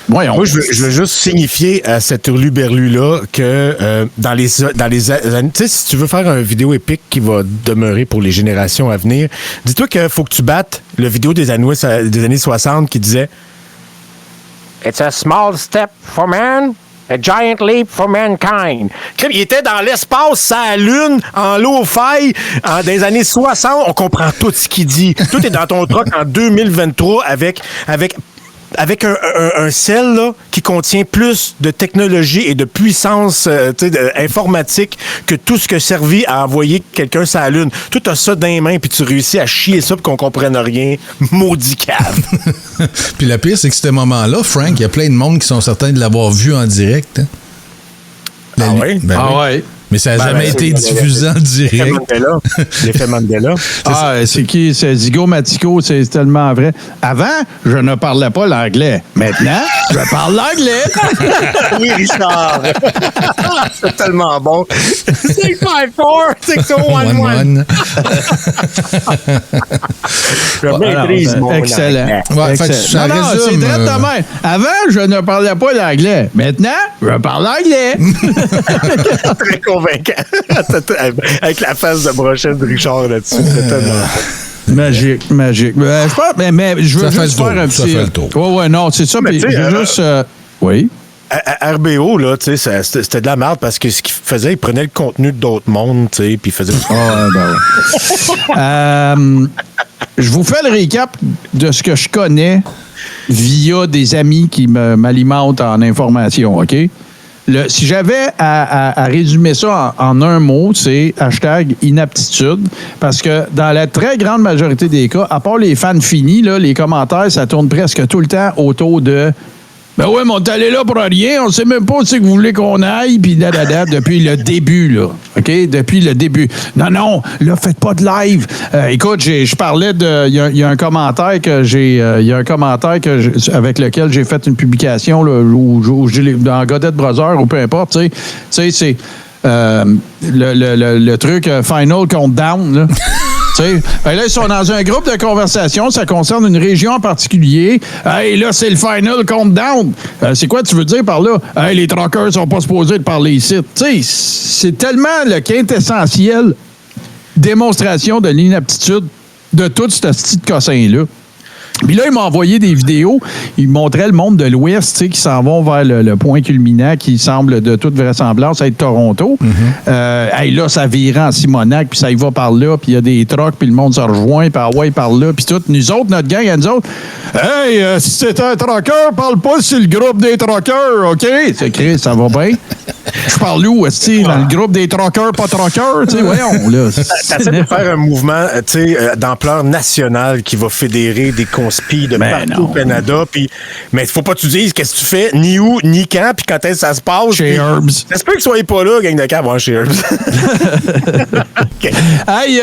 Voyons. Moi, je veux juste signifier à cet hurluberlu-là que dans les années... Tu sais, si tu veux faire une vidéo épique qui va demeurer pour les générations à venir, dis-toi qu'il faut que tu battes le vidéo des années 60 qui disait « It's a small step for man, a giant leap for mankind. » Il était dans l'espace, sa lune, en low-fi, dans les années 60. On comprend tout ce qu'il dit. Tout est dans ton truck en 2023 avec un sel là, qui contient plus de technologie et de puissance informatique que tout ce que servi à envoyer quelqu'un sur la Lune. Tout a ça dans les mains, puis tu réussis à chier ça pour qu'on comprenne rien. Maudit cave. Puis le pire, c'est que ce moment-là, Frank, il y a plein de monde qui sont certains de l'avoir vu en direct. Hein? Ah oui? Ben oui. ouais. Mais ça n'a jamais été diffusé en direct. L'effet Mandela. C'est qui? C'est Zigo Matico, c'est tellement vrai. Avant, je ne parlais pas l'anglais. Maintenant, je parle l'anglais. Oui, Richard. C'est tellement bon. 654-6011. Je maîtrise mon Excellent. Ouais, fait que ça Non, résume, c'est direct de même. Avant, je ne parlais pas l'anglais. Maintenant, je parle l'anglais. Très convaincant. Avec la face de brochette de Richard là-dessus. C'est tellement... Magique. Je pense, mais je veux Ça fait juste le faire tour, un ça petit... fait le tour. Ouais, non, c'est ça. Mais Puis tu sais, je veux juste... Oui? À RBO, là, tu sais, c'était de la merde parce que ce qu'il faisait, il prenait le contenu d'autres mondes, tu sais, puis il faisait... Je vous fais le récap de ce que je connais via des amis qui m'alimentent en information, OK? Si j'avais à résumer ça en un mot, c'est #inaptitude. Parce que dans la très grande majorité des cas, à part les fans finis, là, les commentaires, ça tourne presque tout le temps autour de « Ben ouais, mais on est allé là pour rien, on sait même pas où c'est que vous voulez qu'on aille, puis depuis le début, là. OK? Depuis le début. Non, là, faites pas de live. Écoute, je parlais de. Il y a un commentaire avec lequel j'ai fait une publication, là, dans Godette Brothers, ou peu importe, tu sais, c'est le truc Final Countdown, là. Là, ils sont dans un groupe de conversation, ça concerne une région en particulier. Hey, là, c'est le final countdown. C'est quoi tu veux dire par là? Hey, les truckers sont pas supposés de parler ici. C'est tellement le quintessentiel démonstration de l'inaptitude de tout ce petit cossin-là. Puis là, il m'a envoyé des vidéos. Il montrait le monde de l'Ouest, qui s'en vont vers le point culminant qui semble de toute vraisemblance être Toronto. Hey, là, ça virait en Simonac, puis ça y va par là, puis il y a des trucks, puis le monde se rejoint, puis ouais, par là, puis tout. Nous autres, notre gang, à nous autres, hey, si c'est un trucker, parle pas sur le groupe des truckers, OK? C'est Chris, ça va bien. Je parle où, est-ce dans le groupe des truckers, pas truckers, tu sais, voyons, là. T'essaies de faire un mouvement, d'ampleur nationale qui va fédérer des conspis de partout au Canada, mais il faut pas que tu dises qu'est-ce que tu fais, ni où, ni quand, puis quand est-ce que ça se passe. Chez Herbs. J'espère qu'ils soient pas là, gang de camp, chez Herbs. Okay. Hey,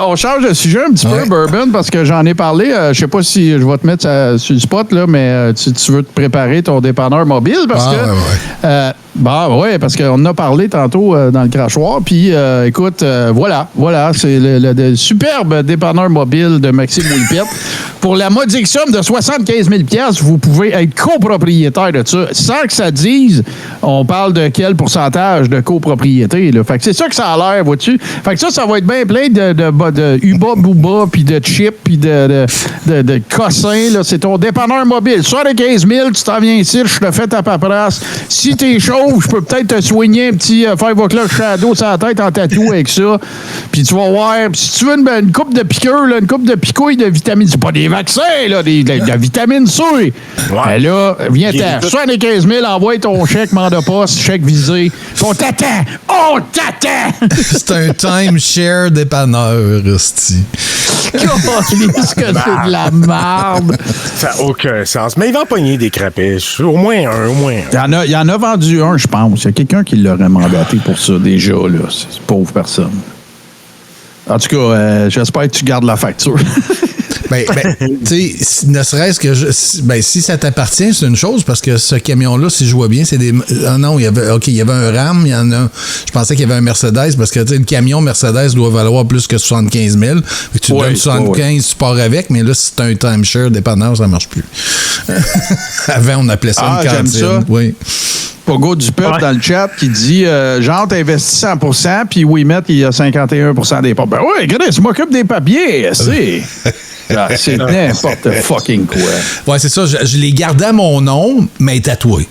on change de sujet un petit peu, Bourbon, parce que j'en ai parlé. Je sais pas si je vais te mettre sur le spot, là, mais tu veux te préparer ton dépanneur mobile, parce que... parce qu'on en a parlé tantôt dans le crachoir. Puis, écoute, voilà, c'est le superbe dépanneur mobile de Maxime Ouipette. Pour la modique somme de 75 000 $, vous pouvez être copropriétaire de ça. Sans que ça dise, on parle de quel pourcentage de copropriété. Là. Fait que c'est ça que ça a l'air, vois-tu? Fait que ça va être bien plein de Uba-Booba, puis de chips, puis de cossins. Là. C'est ton dépanneur mobile. 75 000, tu t'en viens ici, je te fais ta paperasse. Si t'es chaud, je peux peut-être te soigner un petit 5 o'clock shadow sur la tête en tatou avec ça. Puis tu vas voir. Si tu veux une coupe de piqûres, une coupe de picouilles de vitamine, c'est pas des vaccins, là, de la vitamine C. Ouais. Ben là, viens-t'en. 75 000, envoie ton chèque, mandat poste, chèque visé. On t'attend! On t'attend! C'est un timeshare dépanneur, hostie. Qu'est-ce que c'est de la merde? Ça n'a aucun sens. Mais il va empoigner des crapèches. Au moins un. Il y en a vendu un, je pense. Il y a quelqu'un qui l'aurait mandaté pour ça déjà, là. C'est pauvre personne. En tout cas, j'espère que tu gardes la facture. tu sais, ne serait-ce que si ça t'appartient, c'est une chose, parce que ce camion-là, si je vois bien, c'est des. Ah non, il y avait un Ram, il y en a. Je pensais qu'il y avait un Mercedes, parce que le camion Mercedes doit valoir plus que 75 000. Tu donnes 75, tu pars avec, mais là, si c'est un timeshare dépanneur, ça marche plus. Avant, on appelait ça une cantine. J'aime ça. Oui. Pogo du peuple dans le chat qui dit genre, t'investis 100%, puis Ouimet, il y a 51% des papiers. Ben oui, Chris, je m'occupe des papiers, c'est n'importe fucking quoi. Ouais, c'est ça. Je les gardais à mon nom, mais tatoués.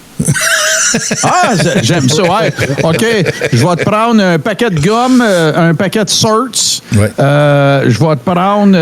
J'aime ça. Ouais. OK, je vais te prendre un paquet de gomme, un paquet de Certs. Ouais. Je vais te prendre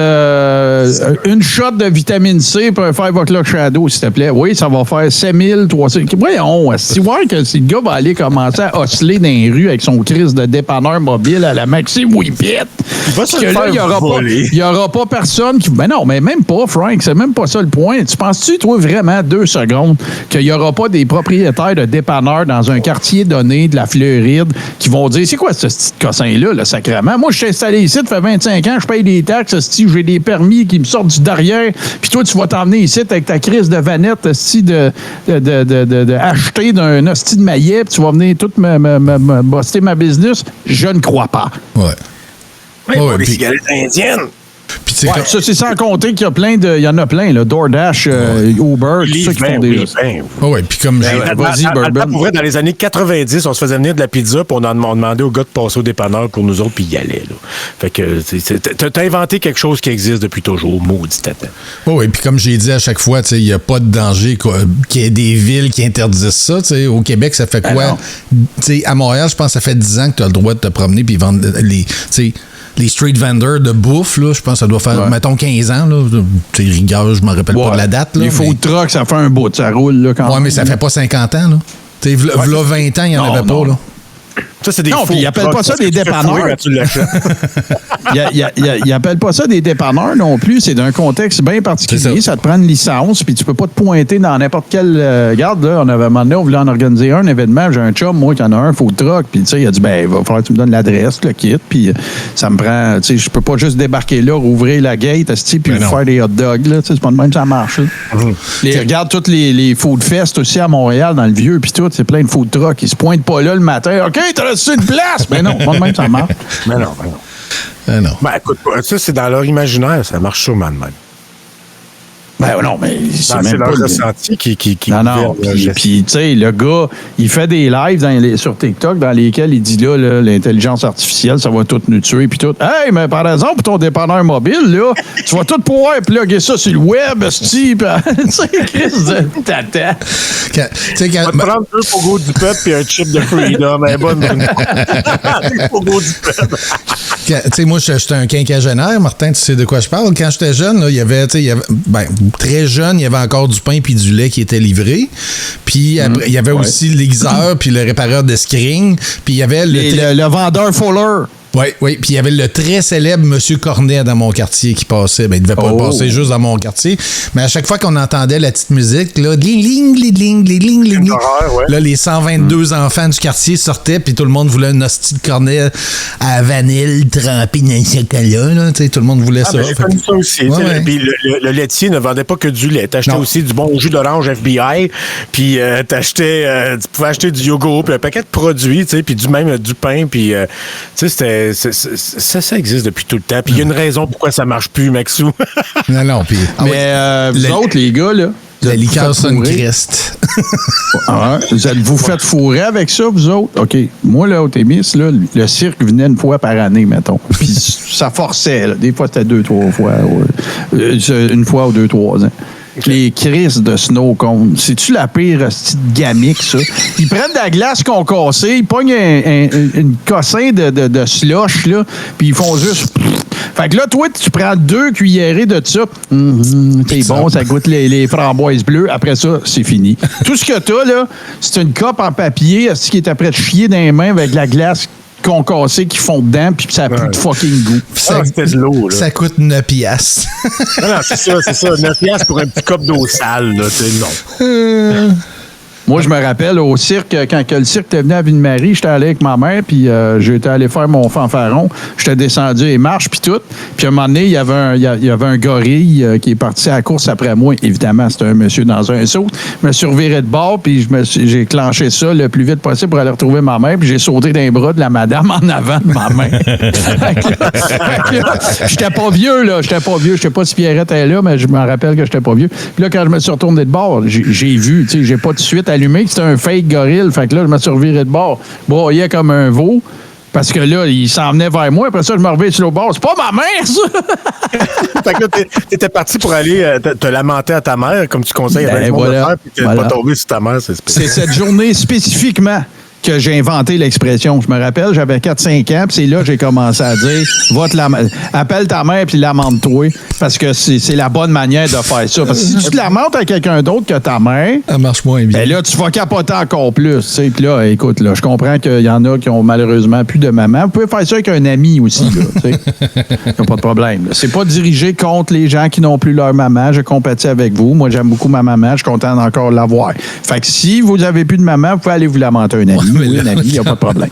une shot de vitamine C pour un 5 o'clock shadow, s'il te plaît. Oui, ça va faire 7 300. Voyons, si vous voyez que si le gars va aller commencer à osciller dans les rues avec son crise de dépanneur mobile à la Maxime Ouipette, parce que là, il n'y aura pas personne qui... Ben non, mais même pas, Frank, c'est même pas ça le point. Tu penses-tu, toi, vraiment 2 secondes qu'il n'y aura pas des propriétaires de dépanneurs dans un quartier donné de la Floride qui vont dire, c'est quoi ce petit cossin-là, le sacrément? Moi, je suis installé ici, ça fait 25 ans, je paye des taxes, j'ai des permis qui me sortent du derrière, puis toi, tu vas t'emmener ici avec ta crise de vanette de acheter d'un hostie de maillet, puis tu vas venir tout me buster ma business. Je ne crois pas. Ouais. Oui, pour les cigarettes indiennes. Puis ça, c'est sans compter qu'il y a il y en a plein, là, DoorDash, Uber, tout ça qui font des... Oui, puis comme vas-y, Bourbon. Pour vrai, dans les années 90, on se faisait venir de la pizza, puis on demandait au gars de passer au dépanneur pour nous autres, puis il y allait. Là. Fait que t'as inventé quelque chose qui existe depuis toujours, maudit tata. Oui, puis comme j'ai dit à chaque fois, il n'y a pas de danger qu'il y ait des villes qui interdisent ça. Au Québec, ça fait quoi? À Montréal, je pense que ça fait 10 ans que tu as le droit de te promener puis vendre les... les street vendors de bouffe, là, je pense que ça doit faire, mettons, 15 ans. Là. Rigueur, je ne me rappelle pas de la date. Là, les food trucks, ça fait un bout, ça roule. Là, quand mais ça fait pas 50 ans. Là. V'là 20 ans, il n'y en avait pas. Là. Ça, c'est des non, puis ils n'appellent pas ça des dépanneurs. Ils n'appellent pas ça des dépanneurs non plus. C'est d'un contexte bien particulier. Ça te prend une licence, puis tu peux pas te pointer dans n'importe quel... Regarde, là, on avait demandé, on voulait en organiser un événement. J'ai un chum, moi, qui en a un food truck. Puis, tu sais, il a dit, ben, il va falloir que tu me donnes l'adresse, le kit. Puis, ça me prend... Tu sais, je peux pas juste débarquer là, rouvrir la gate, puis faire des hot dogs, là. Tu sais, c'est pas de même, ça marche, regarde toutes les food fest aussi à Montréal, dans le Vieux, puis tout. C'est plein de food trucks. Ils se pointent pas là le matin. OK, t'as reçu une place! Mais non, pas de même, ça marche. Mais non. Ben, écoute, ça, c'est dans leur imaginaire. Ça marche sûrement de même. Ben non, mais c'est même leur pas ressenti qui non, puis tu sais, le gars, il fait des lives sur TikTok dans lesquels il dit là, l'intelligence artificielle, ça va tout nous tuer, puis tout. Hey, mais par exemple, pour ton dépanneur mobile, là, tu vas tout pouvoir plugger ça sur le web, tu sais, Chris de tata. Tu vas te prendre 2 pogos du peuple puis un chip de Freedom. Bonne 2 pogos du peuple. Tu sais, moi, j'étais un quinquagénaire, Martin, tu sais de quoi je parle. Quand j'étais jeune, là, il y avait très jeune, il y avait encore du pain puis du lait qui était livré. Puis après, il y avait aussi l'aiguiseur puis le répareur de screen. Puis il y avait le vendeur Fuller. Oui. Puis il y avait le très célèbre Monsieur Cornet dans mon quartier qui passait. Ben, il devait pas passer juste dans mon quartier. Mais à chaque fois qu'on entendait la petite musique, là, là, les 122 enfants du quartier sortaient, puis tout le monde voulait un hostie de cornet à vanille trempé dans le chocolat. Là, tout le monde voulait ça. Ben, j'ai connu ça aussi. Puis le laitier ne vendait pas que du lait. T'achetais aussi du bon jus d'orange FBI, puis tu pouvais acheter du yogourt, puis un paquet de produits, puis même du pain, puis c'était... Ça existe depuis tout le temps. Puis il y a une raison pourquoi ça marche plus, Maxou. non. Puis, vous autres, les gars, là, la liqueur Suncrest. Vous faites fourrer avec ça, vous autres? OK. Moi, là, au Témis, là, le cirque venait une fois par année, mettons. Puis ça forçait. Là. Des fois, c'était 2-3 fois. Une fois ou 2-3 ans. Les crises de snow cone. C'est-tu la pire petite gamique, ça? Ils prennent de la glace concassée, ils pognent une cossin de slush, là, puis ils font juste... Fait que là, toi, tu prends 2 cuillerées de ça. C'est bon, ça goûte les framboises bleues. Après ça, c'est fini. Tout ce que t'as, là, c'est une cope en papier qui est après de chier dans les mains avec de la glace concassée qui fond dedans, puis ça a plus de fucking goût. C'était de l'eau, là. Ça coûte 9 piastres. Non, c'est ça. 9 piastres pour un petit cop d'eau sale, là. C'est non. Moi, je me rappelle au cirque, quand le cirque est venu à Ville-Marie, j'étais allé avec ma mère, puis j'étais allé faire mon fanfaron. J'étais descendu les marches, puis tout. Puis à un moment donné, il y avait un gorille qui est parti à la course après moi. Évidemment, c'était un monsieur dans un saut. Je me suis reviré de bord, puis j'ai clenché ça le plus vite possible pour aller retrouver ma mère, puis j'ai sauté dans les bras de la madame en avant de ma main. J'étais pas vieux, là. Je sais pas si Pierrette est là, mais je me rappelle que j'étais pas vieux. Puis là, quand je me suis retourné de bord, j'ai vu, tu sais, j'ai pas tout de suite allumé que c'était un fake gorille. Fait que là, je me suis reviré de bord. Broyais comme un veau. Parce que là, il s'en venait vers moi. Après ça, je me revirais sur le bord. C'est pas ma mère, ça! Fait que là, t'étais parti pour aller te lamenter à ta mère, comme tu conseilles à tout le monde de faire, puis t'es pas tombé sur ta mère. C'est cette journée spécifiquement que j'ai inventé l'expression. Je me rappelle, j'avais 4-5 ans, puis c'est là que j'ai commencé à dire appelle ta mère puis lamente-toi, parce que c'est la bonne manière de faire ça. Parce que si tu te lamentes à quelqu'un d'autre que ta mère, ça marche moins bien. Ben là, tu vas capoter encore plus. Puis là, écoute, là, je comprends qu'il y en a qui ont malheureusement plus de maman. Vous pouvez faire ça avec un ami aussi. Il n'y a pas de problème. Là. C'est pas dirigé contre les gens qui n'ont plus leur maman. Je compatis avec vous. Moi, j'aime beaucoup ma maman. Je suis content d'encore l'avoir. Fait que si vous n'avez plus de maman, vous pouvez aller vous lamenter un ami. Oui, un ami, il n'y a pas de problème.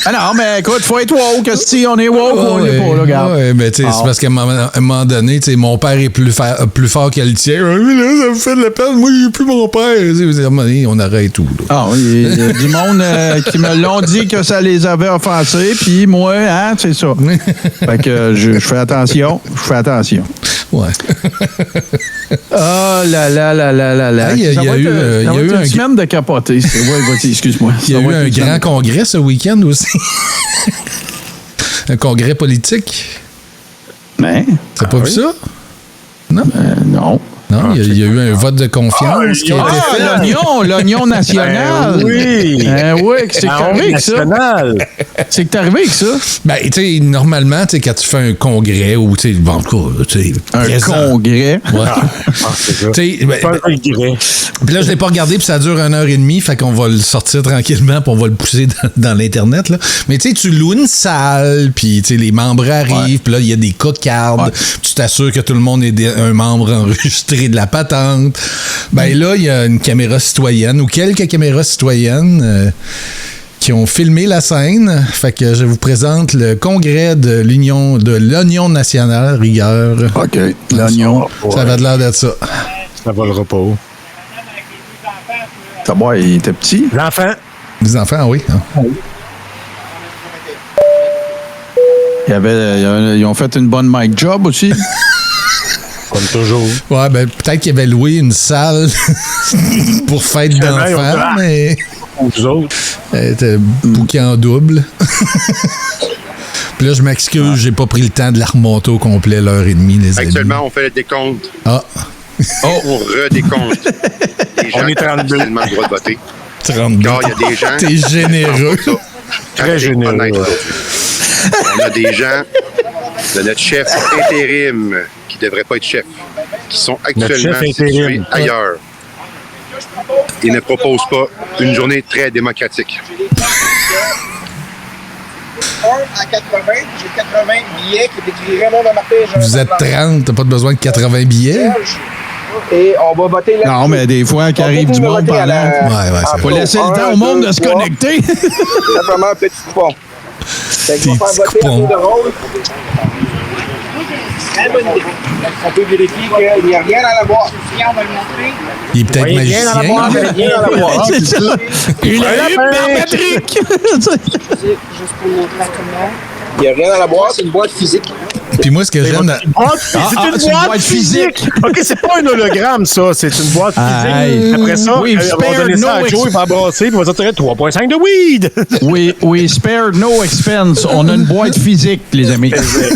Ah non, mais écoute, faut être woke. Si on est woke ou on n'est pas, là, regarde. Oui, mais tu sais, c'est parce qu'à un moment donné, tu sais, mon père est plus fort que le tien. Oui, là, ça me fait de la peine. Moi, j'ai plus mon père. À un moment donné, on arrête tout. Là. Ah oui, il y a du monde qui me l'ont dit que ça les avait offensés, puis moi, c'est ça. Fait que je fais attention. Ouais. Oh là là là là là là. Il y a eu une semaine de capoter. Excuse-moi. Il y a eu un grand congrès ce week-end aussi. Un congrès politique. Mais. T'as pas vu ça? Non? Non. Non, il y a eu un vote de confiance qui a été fait. L'Union nationale. Oui. Oui, c'est arrivé avec ça. C'est arrivé avec ça. Ben, tu sais, normalement, quand tu fais un congrès ou, tu sais, bon, un congrès. Ouais. C'est ça. Puis là, je l'ai pas regardé, puis ça dure 1h30, fait qu'on va le sortir tranquillement, puis on va le pousser dans l'Internet, là. Mais tu sais, tu loues une salle, puis tu sais, les membres arrivent, puis là, il y a des cocardes, tu t'assures que tout le monde est un membre enregistré de la patente. Ben là, il y a une caméra citoyenne ou quelques caméras citoyennes qui ont filmé la scène. Fait que je vous présente le congrès de l'Union nationale, rigueur. OK, l'Union. Ça avait l'air d'être ça. Ça volera pas haut. Ça va, il était petit. L'enfant. Les enfants, oui. Ils ont fait une bonne mic job aussi. Comme toujours. Ouais, ben peut-être qu'ils avaient loué une salle pour fête d'enfants, mais. Aux autres. Elle était bouquée en double. Puis là, je m'excuse, j'ai pas pris le temps de la remonter au complet, l'heure et demie, les amis. Actuellement, on fait le décompte. Ah. On redécompte. Les gens On est 32. ont tellement le droit de voter. 32. Car il y a des gens... T'es généreux. Très généreux. On a des gens de notre chef intérim qui ne devraient pas être chef, qui sont actuellement situés ailleurs. Ils ne proposent pas une journée très démocratique. 1 à 80, j'ai 80 billets qui est écrit Raymond Martin. Vous êtes 30, t'as pas besoin de 80 billets? Et on va voter là. Non, mais des fois, qu'il arrive du monde pendant. Ouais, ça faut laisser le temps au monde de se connecter. Simplement un petit coupon. Fait que Des on va faire petits voter à tour coupons. de rôle. Très bonne idée. On peut vérifier qu'il n'y a rien à la boîte. On va le montrer. Il est peut-être magicien. Il n'y a rien à la boîte. C'est ça. Il a eu Patrick. Juste pour montrer à tout le monde. Il n'y a rien à la boîte, c'est une boîte physique. Puis moi, ce que j'aime... C'est une boîte physique. OK, c'est pas un hologramme, ça. C'est une boîte physique. Après ça, oui, on va donner ça à Joe, il va brasser, puis il va sortir 3,5 de weed. Oui, spare no expense. On a une boîte physique, les amis. C'est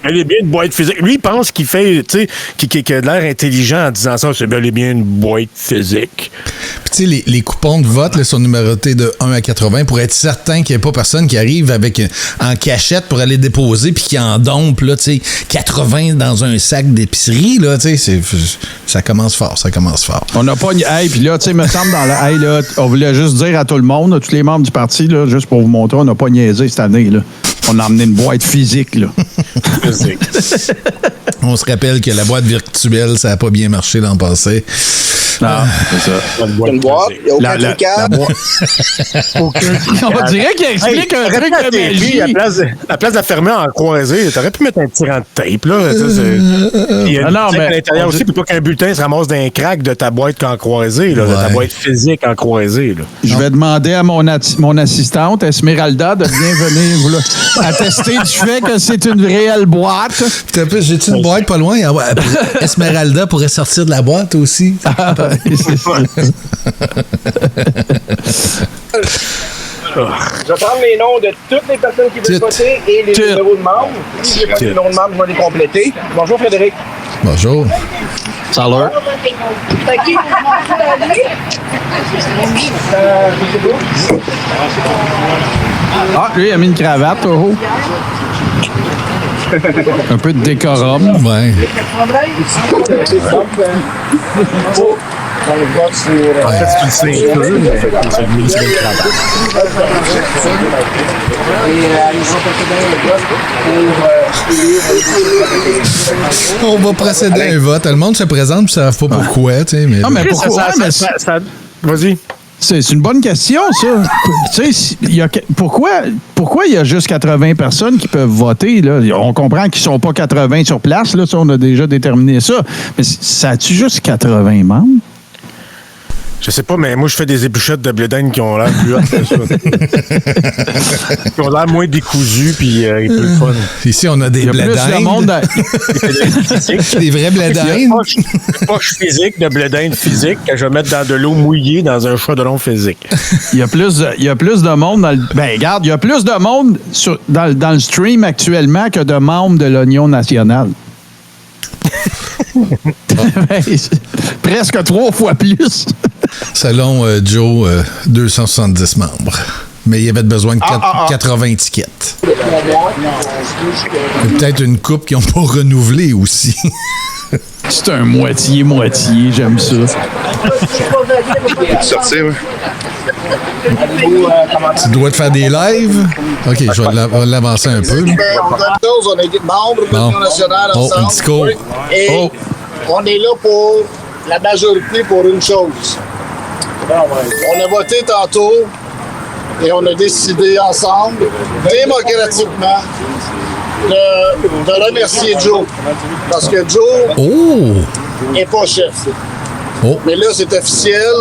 bel et bien une boîte physique. Lui, il pense qu'il fait, tu sais, qu'il a de l'air intelligent en disant ça. C'est bel et bien une boîte physique. Puis tu sais, les coupons de vote là, sont numérotés de 1 à 80 pour être certain qu'il n'y ait pas personne qui arrive avec en cachette pour aller déposer puis qui en dompe, là, tu sais, 80 dans un sac d'épicerie, là, tu sais, ça commence fort. On n'a pas... Hey, puis là, tu sais, me semble dans la... Hey, là, on voulait juste dire à tout le monde, à tous les membres du parti, là, juste pour vous montrer, on n'a pas niaisé cette année, là. On a emmené une boîte physique, là. On se rappelle que la boîte virtuelle, ça n'a pas bien marché l'an passé. Non, c'est ça. Une boîte, il n'y a aucun trucage. On dirait qu'il explique un truc de magie. À place de la fermer en croisée, t'aurais pu mettre un tirant de tape, là. Il y a Non, mais à l'intérieur aussi, pour pas qu'un bulletin se ramasse d'un crack de ta boîte en croisée, là, de ta boîte physique en croisée, là. Je vais demander à mon assistante, Esmeralda, de bien venir attester du fait que c'est une réelle boîte. J'ai-tu une boîte pas loin? Esmeralda pourrait sortir de la boîte aussi. C'est ça. Je vais prendre les noms de toutes les personnes qui veulent voter et les numéros de membres. Si j'ai pas les noms de membres, je vais les compléter. Bonjour Frédéric. Bonjour. Salut. Ah, lui, il a mis une cravate, oh. Un peu de décorum. Ouais. En fait, c'est une ceinture, mais c'est une cravate. On va procéder à un vote. Le monde se présente puis ça ne savent pas pourquoi. Tu sais, mais Non, mais pourquoi? Vas-y. C'est une bonne question, ça. Tu sais, pourquoi il y a juste 80 personnes qui peuvent voter? Là? On comprend qu'ils ne sont pas 80 sur place. Là, ça, on a déjà déterminé ça. Mais ça a-tu juste 80 membres? Je sais pas, mais moi, je fais des épluchettes de blé d'Inde qui ont l'air plus hautes que ça. Qui ont l'air moins décousus, puis plus le fun. Ici, on a des blé d'Inde. Des vrais blé d'Inde. Une poche physique de blé d'Inde physique que je vais mettre dans de l'eau mouillée dans un chaudron physique. Il y a plus de monde dans le... Ben, regarde, il y a plus de monde dans le stream actuellement que de membres de l'Union nationale. Presque 3 fois plus. Selon Joe, 270 membres. Mais il avait besoin de 80 tickets. Il y a peut-être une coupe qui n'ont pas renouvelé aussi. C'est un moitié-moitié, j'aime ça. Peux-tu sortir, oui? Tu dois te faire des lives? OK, je vais l'avancer un peu. On est membres de l'Union nationale ensemble. Un petit cours. Et on est là pour la majorité pour une chose. On a voté tantôt et on a décidé ensemble, démocratiquement, de remercier Joe. Parce que Joe n'est pas chef. Mais là, c'est officiel.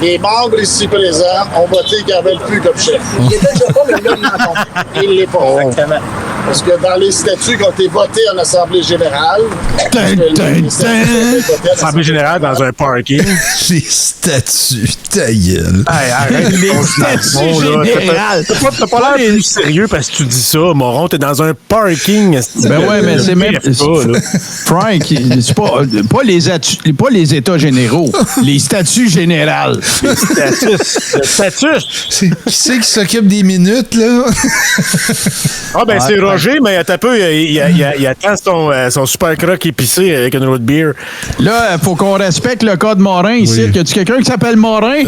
Les membres ici présents ont voté qu'ils n'avaient plus comme chef. Il était déjà pas, mais là, il ne l'est pas. Exactement. Parce que dans les statuts qui ont été votés en Assemblée générale... Assemblée générale dans un parking. Les statuts, ta gueule. Hey, arrête les statuts générales. T'as pas l'air plus sérieux parce que tu dis ça, Moron. T'es dans un parking. Ben ouais, mais c'est même... Frank, c'est pas les États généraux, les statuts générales. Status. Qui c'est qui s'occupe des minutes, là? Ah, ben c'est Roger, mais attends un peu, il attend son super croc épicé avec une root beer. Là, il faut qu'on respecte le code Morin ici. Y a-tu quelqu'un qui s'appelle Morin?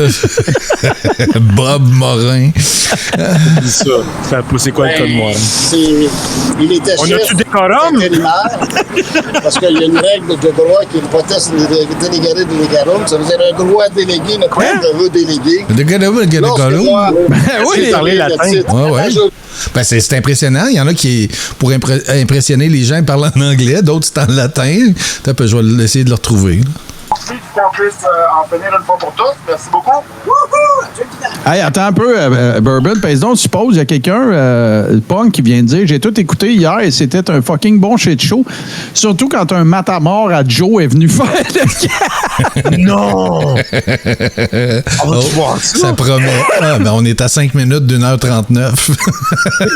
Bob Morin. Dis ça. C'est quoi le code Morin? Il était On chef a-tu décorum? intérimaire, parce qu'il y a une règle de droit qui est le proteste délégué de délégarum. Ça veut dire un droit délégué, ne pas de délégué. Oui, parler latin. Ouais. Ben c'est impressionnant. Il y en a qui, pour impressionner les gens, parlent en anglais, d'autres c'est en latin. Je vais essayer de le retrouver. Qu'on puisse en finir une fois pour toutes. Merci beaucoup. Hey, attends un peu, Bourbon. Pèse-donc, suppose, il y a quelqu'un, Punk, qui vient de dire j'ai tout écouté hier et c'était un fucking bon shit show. Surtout quand un matamor à Joe est venu faire le Non! On va voir ça. Ça promet. Ben on est à 5 minutes d'1h39.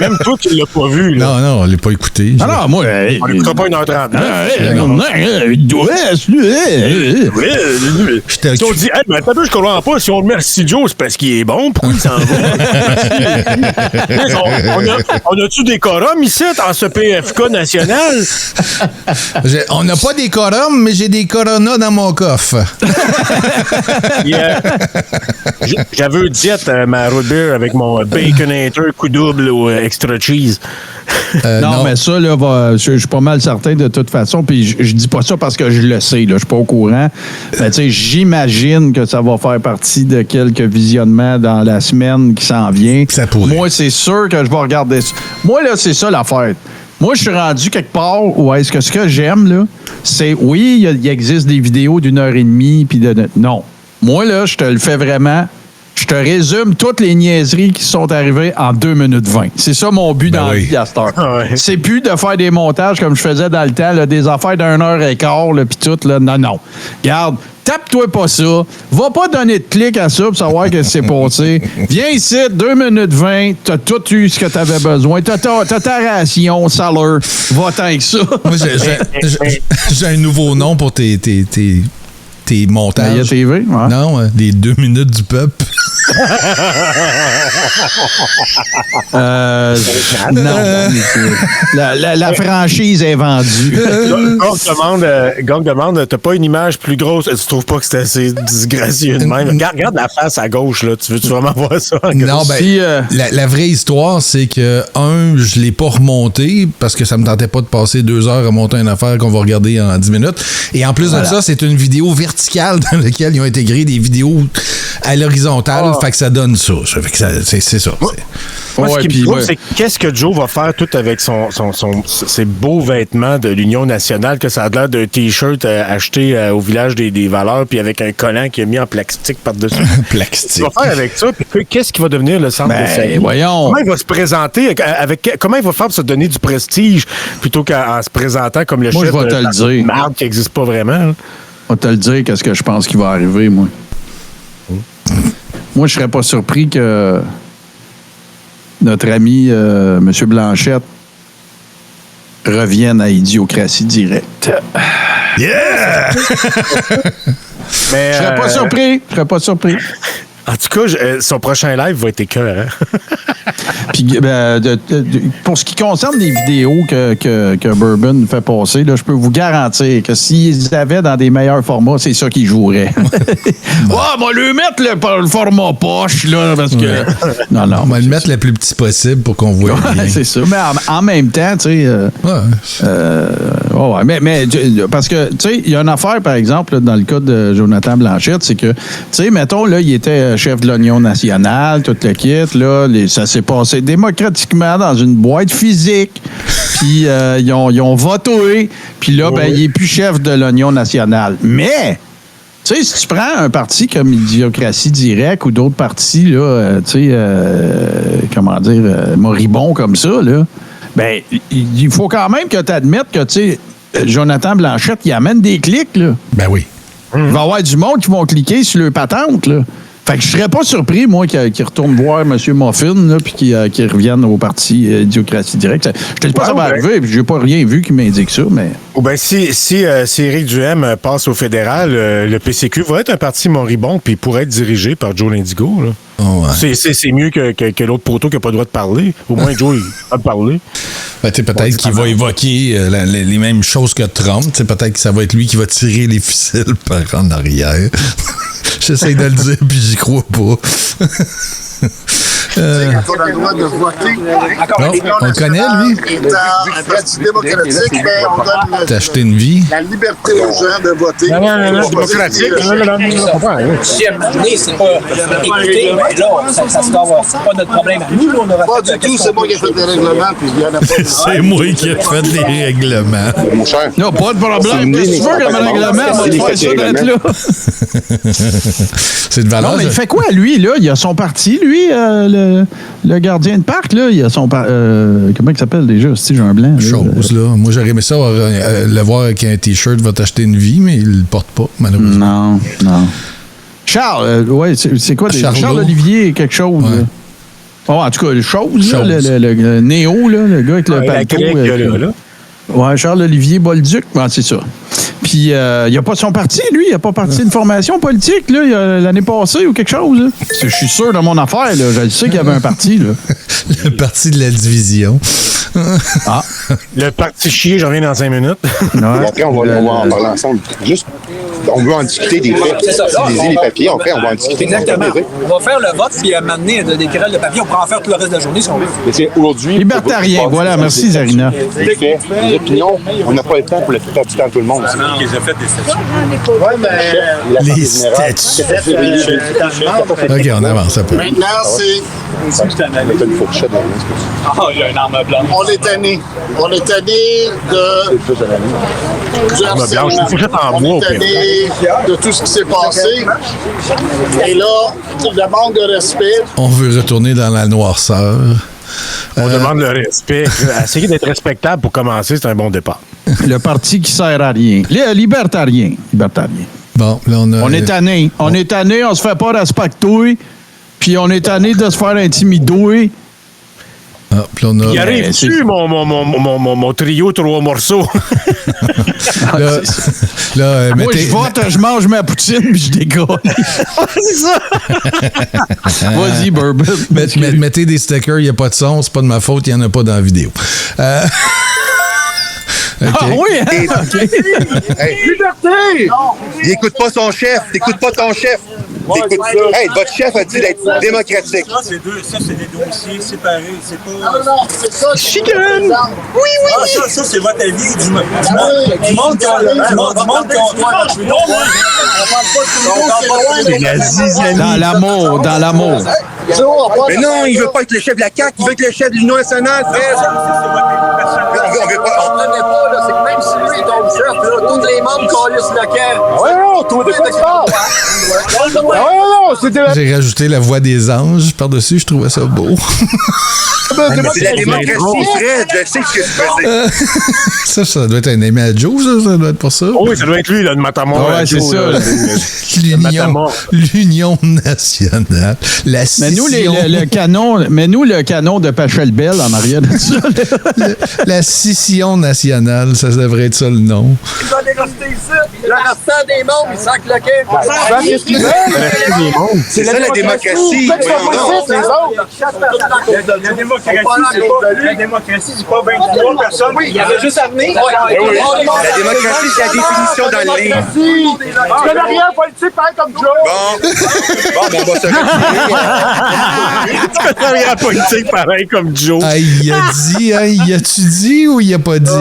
Même toi, tu l'as pas vu, là. Non, on l'a pas écouté. Alors, moi. On l'écoutera pas 1h39. Si on dit, hey, mais attends, je comprends pas, si on remercie Joe, c'est parce qu'il est bon, pourquoi il s'en va? On a-tu des quorums ici, en ce PFK national? On n'a pas des quorums, mais j'ai des coronas dans mon coffre. J'avais une diète, ma root beer avec mon baconator coup double ou extra cheese. Non, mais ça, là, je suis pas mal certain de toute façon, puis je dis pas ça parce que je le sais, là, je suis pas au courant. Mais tu sais, j'imagine que ça va faire partie de quelques visionnements dans la semaine qui s'en vient. Ça pourrait. Moi, c'est sûr que je vais regarder ça. Moi, là, c'est ça l'affaire. Moi, je suis rendu quelque part où est-ce que ce que j'aime, là, c'est, oui, il existe des vidéos d'1h30, puis non. Moi, là, je te le fais vraiment. Je te résume toutes les niaiseries qui sont arrivées en 2 minutes 20. C'est ça mon but dans la vie à cette heure. C'est plus de faire des montages comme je faisais dans le temps, là, des affaires d'1h15, puis tout. Là. Non. Regarde, tape-toi pas ça. Va pas donner de clic à ça pour savoir ce qui s'est passé. Viens ici, 2 minutes 20, t'as tout eu ce que t'avais besoin. T'as ta ration, salaire. Va-t'en avec ça. Moi, j'ai un nouveau nom pour tes montages. Maya TV? Ouais. Non, les 2 minutes du peuple. Non. La franchise est vendue. Gang demande, t'as pas une image plus grosse? Tu trouves pas que c'est assez disgracieux de même? Regarde la face à gauche, là. Tu veux-tu vraiment voir ça? Non, ben, la vraie histoire, c'est que, je l'ai pas remonté parce que ça me tentait pas de passer 2 heures à monter une affaire qu'on va regarder en 10 minutes. Et en plus de ça, c'est une vidéo verticale dans laquelle ils ont intégré des vidéos à l'horizontale. Fait que ça donne ça. Fait que c'est ça. Moi, ce qui me trouve, c'est qu'est-ce que Joe va faire tout avec ses beaux vêtements de l'Union nationale, que ça a l'air d'un T-shirt acheté au village des valeurs, puis avec un collant qui est mis en plastique par-dessus. Plastique. Qu'est-ce qu'il va faire avec ça? Puis qu'est-ce qui va devenir le centre de sa vie? Voyons. Comment il va se présenter? Comment il va faire pour se donner du prestige plutôt qu'en se présentant comme le chef de marque qui n'existe pas vraiment? Là. Je vais te le dire, qu'est-ce que je pense qui va arriver, moi. Moi, je serais pas surpris que notre ami M. Blanchette revienne à Idiocratie Directe. Yeah! Mais, Je serais pas surpris. En tout cas, son prochain live va être écœurant. Puis, pour ce qui concerne les vidéos que Bourbon fait passer, là, je peux vous garantir que s'ils avaient dans des meilleurs formats, c'est ça qu'ils joueraient. On va lui mettre le format poche, là, parce que... Non. On va le mettre le plus petit possible pour qu'on voit bien. C'est ça. Mais en même temps, tu sais... mais parce que, tu sais, il y a une affaire, par exemple, là, dans le cas de Jonathan Blanchette, c'est que, tu sais, mettons, là, il était chef de l'Union nationale, tout le kit, là, ça s'est passé démocratiquement dans une boîte physique, puis ils ont voté, puis là, ben, il n'est plus chef de l'Union nationale. Mais, tu sais, si tu prends un parti comme Idiocratie Directe ou d'autres partis, là, tu sais, comment dire, moribonds comme ça, là, ben, il faut quand même que tu admettes que, tu sais, Jonathan Blanchette, il amène des clics, là. Ben oui. Il va y avoir du monde qui vont cliquer sur le patente, là. Fait que je serais pas surpris, moi, qu'il retourne voir M. Muffin, là, puis qu'il revienne au parti Idiocratie Directe. Je te dis pas que ça va arriver, puis j'ai pas rien vu qui m'indique ça, mais... Ou bien, si Éric Duhaime passe au fédéral, le PCQ va être un parti moribond, puis il pourrait être dirigé par Joe Lindigo, là. Oh, ouais. C'est mieux que l'autre poteau qui n'a pas le droit de parler. Au moins, Joe, il a de parler. Ben, peut-être qu'il va évoquer les mêmes choses que Trump. Peut-être que ça va être lui qui va tirer les ficelles par en arrière. J'essaie de le dire, puis j'y crois pas. Quand on a le droit de voter, on le connaît, lui? étant un parti démocratique, ben, on donne T'as acheté une vie? la liberté aux gens de voter. Non, démocratique. Si à un moment donné, c'est pas écouté, ben là, ça se doit avoir. C'est pas notre problème. Nous, on aura Pas du tout, c'est moi qui ai fait les règlements, puis il y en a pas. C'est moi qui ai fait les règlements. Mon cher. Non, pas de problème. Qu'est-ce que tu veux comme règlement? On va te faire ça d'être là. C'est de valeur. Non, mais il fait quoi, lui, là? Il a son parti, lui, le gardien de parc, là. Il a son comment il s'appelle déjà? Si j'ai un blanc. Chose, là. Moi, j'aurais aimé ça le voir avec un T-shirt « Va t'acheter une vie », mais il le porte pas, malheureusement. Non. Charles, ouais, c'est quoi déjà? Charles-Olivier, quelque chose. Ouais. Oh, en tout cas, chose. Là, le Néo, là, le gars avec le paletot. Ouais, Charles-Olivier Bolduc, c'est ça. Puis, il n'a pas son parti, lui. Il n'a pas parti d'une formation politique, là, l'année passée ou quelque chose. Là. Je suis sûr de mon affaire, là. Je sais qu'il y avait un parti, là. Le parti de la division. Ah. Le parti chier, j'en reviens dans 5 minutes. Ouais. Après, on va en parler ensemble. Juste, on veut en discuter des faits. C'est ça. Les papiers, on va en discuter. Exactement. On va faire le vote, puis à un moment donné, des querelles de papier, on pourra en faire tout le reste de la journée si on veut. Mais c'est aujourd'hui. Libertarien, voilà. Merci, Zarina. Les faits, les opinions, on n'a pas le temps pour la plupart du temps tout le monde. C'est qui les a fait des statuts. Ouais, mais Les statuts. OK, on avance un peu. maintenant, c'est. T'as une fourchette dans le Ah, il y a une arme blanche. On est tanné. On est tanné du Arme blanche, une fourchette en bois, On au est tanné de tout ce qui s'est passé. Et là, le manque de respect. On veut retourner dans la noirceur. On demande le respect. Essayer d'être respectable pour commencer, c'est un bon départ. Le parti qui sert à rien. Les libertariens. Bon, là, On est tanné. On est tanné, on se fait pas respecter. Puis on est tanné de se faire intimider. Ah, puis on a... Il arrive-tu, mon trio 3 morceaux? là, Moi, je vote, je mange ma poutine puis je décolle. C'est ça! Vas-y, Bourbon. Mettez des stickers, il n'y a pas de son, c'est pas de ma faute, il n'y en a pas dans la vidéo. Okay. Ah oui, hein? OK. Hey. Liberté! Il écoute pas son chef, t'écoutes pas ton chef. Hey, votre chef a dit d'être démocratique. Ça, c'est des dossiers séparés. C'est pas. Non, c'est ça. Chicken! Oui. Ah, ça, c'est votre avis du monde qui Dans l'amour. Mais non, il veut pas être le chef de la CAQ, il veut être le chef de l'Union nationale, frère. On ne connaît pas, là. C'est que même si lui est chef, là. Tous les membres collissent le camp. Ouais, non, toi, de quoi tu parles? Non, c'était... J'ai rajouté la voix des anges par-dessus, je trouvais ça beau. C'est la démocratie, Fred. Je sais ce que tu faisais. Ça doit être un ami à Joe, ça doit être pour ça. Oui, ça doit être lui, là, de Matamor. Ouais, c'est ça. L'Union nationale. La scission. Mais nous, le canon de Pachelbel en arrière de ça. La scission nationale, ça devrait être ça le nom. Il va déguster ici. Le restant des membres, ils sacent le camp. C'est ça la démocratie. La démocratie, c'est pas 23 personnes. Il y avait juste à venir. La démocratie, c'est la définition dans le livre. Tu connais rien en politique, pareil comme Joe. Bon, ben, on va se retirer. Tu connais rien en politique, pareil comme Joe. Ah, il a dit, hein, il a-tu dit ou il a pas dit?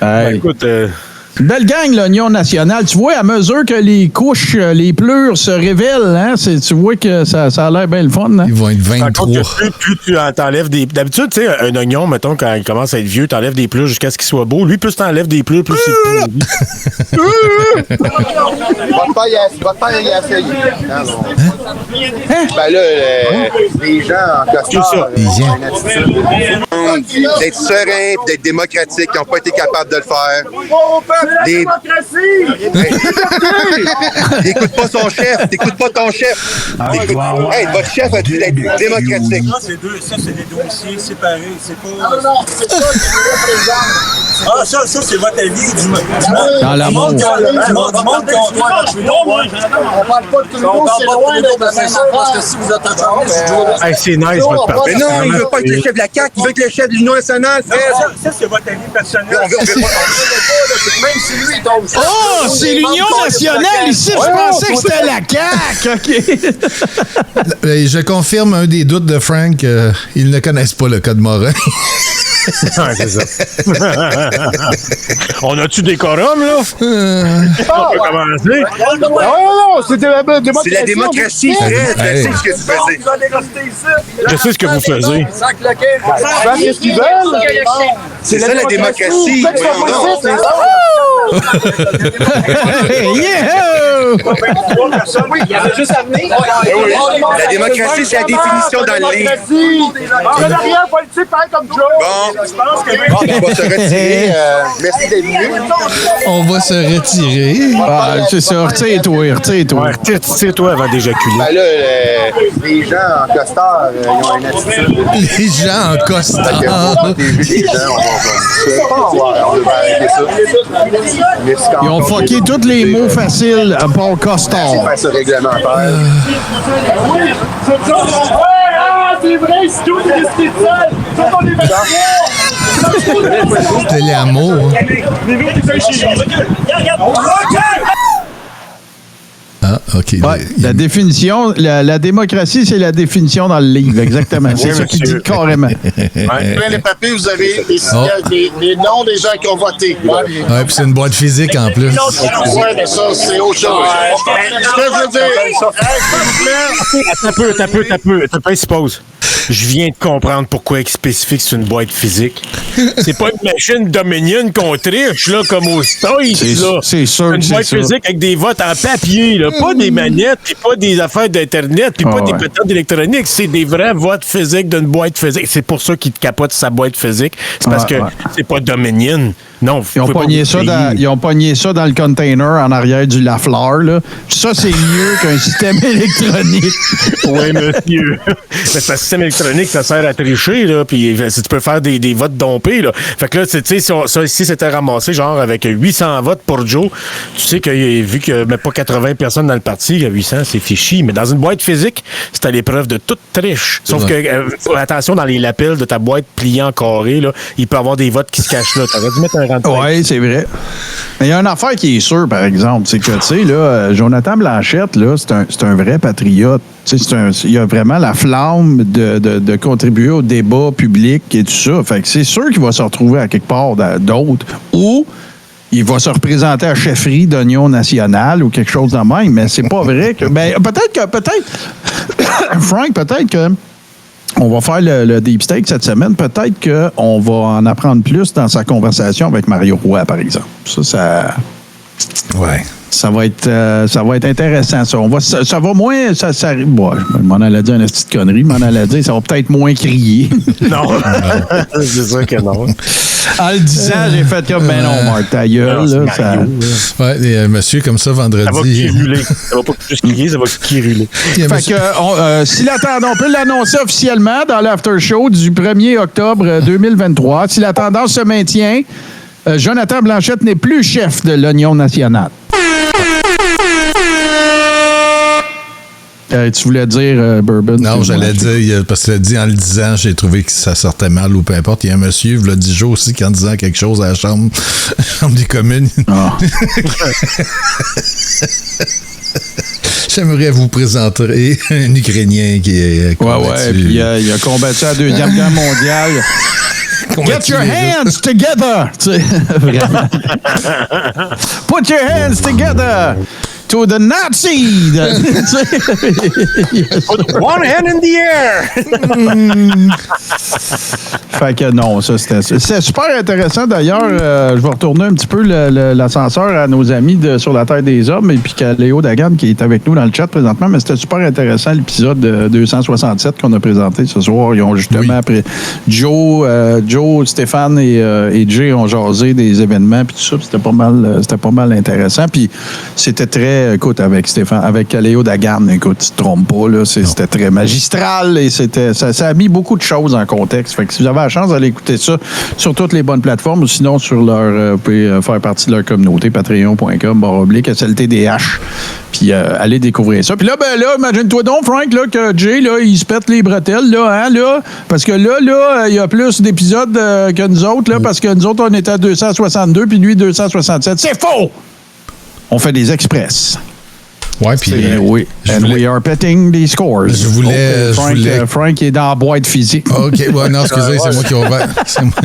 Ben, écoute... Une belle gang, l'Union nationale. Tu vois, à mesure que les couches, les pleurs se révèlent, hein, tu vois que ça a l'air bien le fun. Hein? Ils vont être 23. Plus tu t'enlèves des... D'habitude, tu sais, un oignon, mettons, quand il commence à être vieux, t'enlèves des pleurs jusqu'à ce qu'il soit beau. Lui, plus t'enlèves des pleurs, plus c'est plus... Votre père, il a essayé. Ben là, les gens en costard, ils ont une attitude. D'être serein et d'être démocratique, qui n'ont pas été capables de le faire. T'écoutes pas son chef, t'écoutes pas ton chef. Hey, votre chef a dû être démocratique. Ça, c'est des dossiers séparés. C'est pas. Non, c'est ça qui est Ah, ça, c'est votre avis Dans la monde. On parle pas de Trudeau, c'est loin d'être la même affaire. Parce que si vous êtes Hey, c'est nice, votre parti. Mais non, il veut pas être le chef de la CAQ, il veut être le chef de l'Union nationale. Ça, c'est votre avis personnel. Même si lui, il tombe. Oh, c'est l'Union nationale ici. Je pensais que c'était la CAQ. OK. Je confirme un des doutes de Frank. Ils ne connaissent pas le code Morin. Ouais, c'est ça. On a-tu des quorums, là? On peut commencer. Non, c'était la démocratie. C'est la démocratie, Fred. Je sais ce que tu faisais. Je sais ce que vous faisiez. Qu'est-ce qu'ils veulent? C'est ça la démocratie. Il y avait juste à venir. La démocratie, c'est la définition dans le livre. Tu connais rien en politique, pareil comme Joe. Bon, on va se retirer. Merci d'être venu. On va se retirer. Ah, c'est ça. Retire-toi. Ouais, retire-toi avant d'éjaculer. Ben là, les gens en costard, ils ont une attitude. Les gens en costard. Ils ont fucké tous les mots faciles à part costard. C'est ça réglementaire. C'est vrai, c'est tout, C'était l'amour. Ah, OK. Ouais, la définition, la démocratie, c'est la définition dans le livre, exactement. C'est ça qu'il dit carrément. Les papiers, vous avez les noms des gens qui ont voté. Ouais, puis c'est une boîte physique en plus. Oui, mais ça, c'est autre chose. Ce que je veux dire, T'as peu, se pose. Je viens de comprendre pourquoi il spécifique c'est une boîte physique. C'est pas une machine Dominion qu'on triche, là, comme au Stoïs, là. C'est sûr. Une boîte physique avec des votes en papier, là. Pas des manettes, puis pas des affaires d'Internet, puis pas des patentes électroniques. C'est des vrais votes physiques d'une boîte physique. C'est pour ça qu'il te capote sa boîte physique. C'est parce que c'est pas Dominion. Non, ils ont pogné ça dans le container en arrière du Lafleur, là. Ça, c'est mieux qu'un système électronique. Oui, monsieur. Mais parce que le système électronique, ça sert à tricher, là. Puis si tu peux faire des votes dompés, là. Fait que là, tu sais, si c'était ramassé, genre, avec 800 votes pour Joe, tu sais que vu qu'il n'y a même pas 80 personnes dans le parti, il y a 800, c'est fichi. Mais dans une boîte physique, c'est à l'épreuve de toute triche. Sauf que, attention, dans les lapels de ta boîte pliée en carré, là, il peut y avoir des votes qui se cachent là. T'aurais dû mettre un oui, c'est vrai. Mais il y a une affaire qui est sûre, par exemple, c'est que, tu sais, là, Jonathan Blanchette, là, c'est un vrai patriote. Tu sais, il y a vraiment la flamme de contribuer au débat public et tout ça. Fait que c'est sûr qu'il va se retrouver à quelque part d'autre. Ou il va se représenter à la chefferie d'Union nationale ou quelque chose de même. Mais c'est pas vrai que... Ben, peut-être... Frank, peut-être que... On va faire le deep steak cette semaine. Peut-être qu'on va en apprendre plus dans sa conversation avec Mario Roy, par exemple. Ouais. Ça va être intéressant, ça. Ça va moins... Bon, je m'en allais dire une petite connerie, je m'en allais dire, ça va peut-être moins crier. Non. C'est sûr que non. En le disant, j'ai fait comme, ben non, Marc, ta gueule. Là, ouais, monsieur, comme ça, vendredi... Ça va quiruler. Ça va pas juste crier, ça va quiruler. Fait que, s'il attend, on peut l'annoncer officiellement dans l'after show du 1er octobre 2023. Si la tendance se maintient, Jonathan Blanchette n'est plus chef de l'Union nationale. Tu voulais dire Bourbon? Non, j'allais dire, parce que dit en le disant, j'ai trouvé que ça sortait mal ou peu importe. Il y a un monsieur, il y a 10 jours aussi, qui en disant quelque chose à la chambre des communes. Oh. J'aimerais vous présenter un Ukrainien qui est combattu. Ouais, puis il a combattu la Deuxième Guerre mondiale. Get your hands together! Vraiment. Put your hands together! To the Nazi! Put one hand in the air! Fait que non, ça c'est super intéressant. D'ailleurs, je vais retourner un petit peu l'ascenseur à nos amis sur la Terre des Hommes et puis qu'à Léo Dagan qui est avec nous dans le chat présentement. Mais c'était super intéressant l'épisode 267 qu'on a présenté ce soir. Ils ont justement après Joe, Stéphane et Jay ont jasé des événements puis tout ça. C'était pas mal intéressant. Puis c'était très, écoute, avec Stéphane, avec Léo Dagan, écoute, tu te trompes pas là. C'était très magistral et ça a mis beaucoup de choses en contexte. Fait que si vous avez la chance d'aller écouter ça sur toutes les bonnes plateformes ou sinon sur vous pouvez faire partie de leur communauté, patreon.com/SLTDH. Puis allez découvrir ça. Puis là, imagine-toi donc, Frank, là, que Jay, là, il se pète les bretelles, là, parce que là, il y a plus d'épisodes que nous autres, là, parce que nous autres, on était à 262, puis lui, 267. C'est faux! On fait des express. Ouais, puis we are petting the scores. Frank est dans la boîte physique. OK, ouais, non, excusez, c'est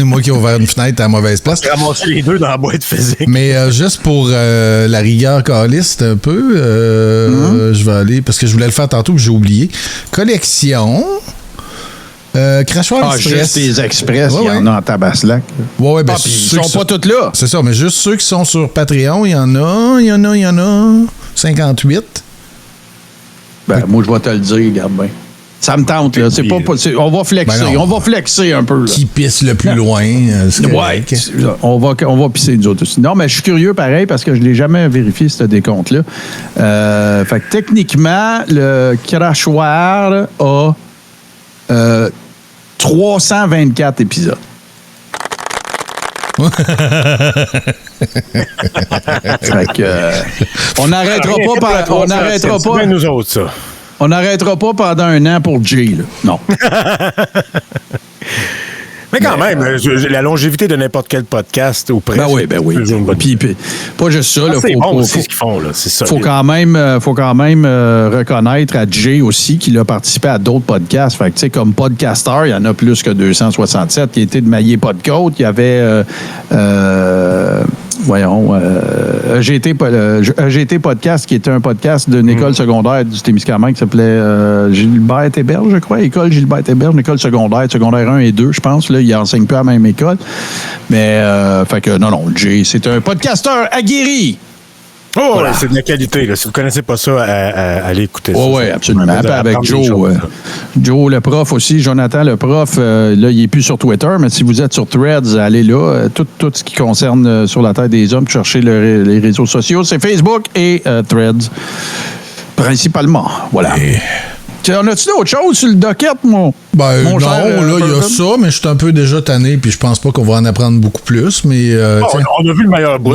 moi qui ai ouvert une fenêtre à la mauvaise place. J'ai ramassé les deux dans la boîte physique. Mais juste pour la rigueur caliste un peu, je vais aller, parce que je voulais le faire tantôt, puis j'ai oublié. Collection. Crachoir Express. Juste les Express, il y en a en Tabaslac. Ouais, ben, ils sont pas tous là. C'est ça, mais juste ceux qui sont sur Patreon, il y en a 58. Ben, moi, je vais te le dire, regarde bien. Ça me tente, là. C'est pas, on va flexer. On va flexer un peu, là. Qui pisse le plus loin. Ouais. On va pisser nous autres aussi. Non, mais je suis curieux, pareil, parce que je l'ai jamais vérifié, ce décompte-là. Fait que techniquement, le crachoir a 324 épisodes. Fait que, on n'arrêtera pas. Nous autres, ça. On n'arrêtera pas pendant un an pour Jay, là. Non. Mais quand même, la longévité de n'importe quel podcast au près. Ben oui. Puis, pas juste ça. C'est bon, c'est ce qu'ils font, là. C'est ça. Faut quand même reconnaître à Jay aussi qu'il a participé à d'autres podcasts. Fait que, tu sais, comme podcasteur, il y en a plus que 267 qui étaient de Maillé Podcote. Il y avait EGT Podcast, qui était un podcast d'une école secondaire du Témiscamingue qui s'appelait Gilbert Héberge, je crois. École Gilbert Héberge, une école secondaire 1 et 2, je pense. Là, il enseigne pas à la même école. Mais, fait que, non, Jay, c'est un podcasteur aguerri. Oh, voilà. C'est de la qualité. Là. Si vous ne connaissez pas ça, allez écouter ça. Oui, absolument. Avec Joe. Joe, le prof aussi. Jonathan, le prof, là, il n'est plus sur Twitter, mais si vous êtes sur Threads, allez là. Tout ce qui concerne sur la Terre des Hommes, cherchez les réseaux sociaux. C'est Facebook et Threads, principalement. Voilà. En as-tu d'autres choses sur le docket, mon Ben non, cher, là, il y a ça, mais je suis un peu déjà tanné, puis je pense pas qu'on va en apprendre beaucoup plus, mais... on a vu le meilleur bout.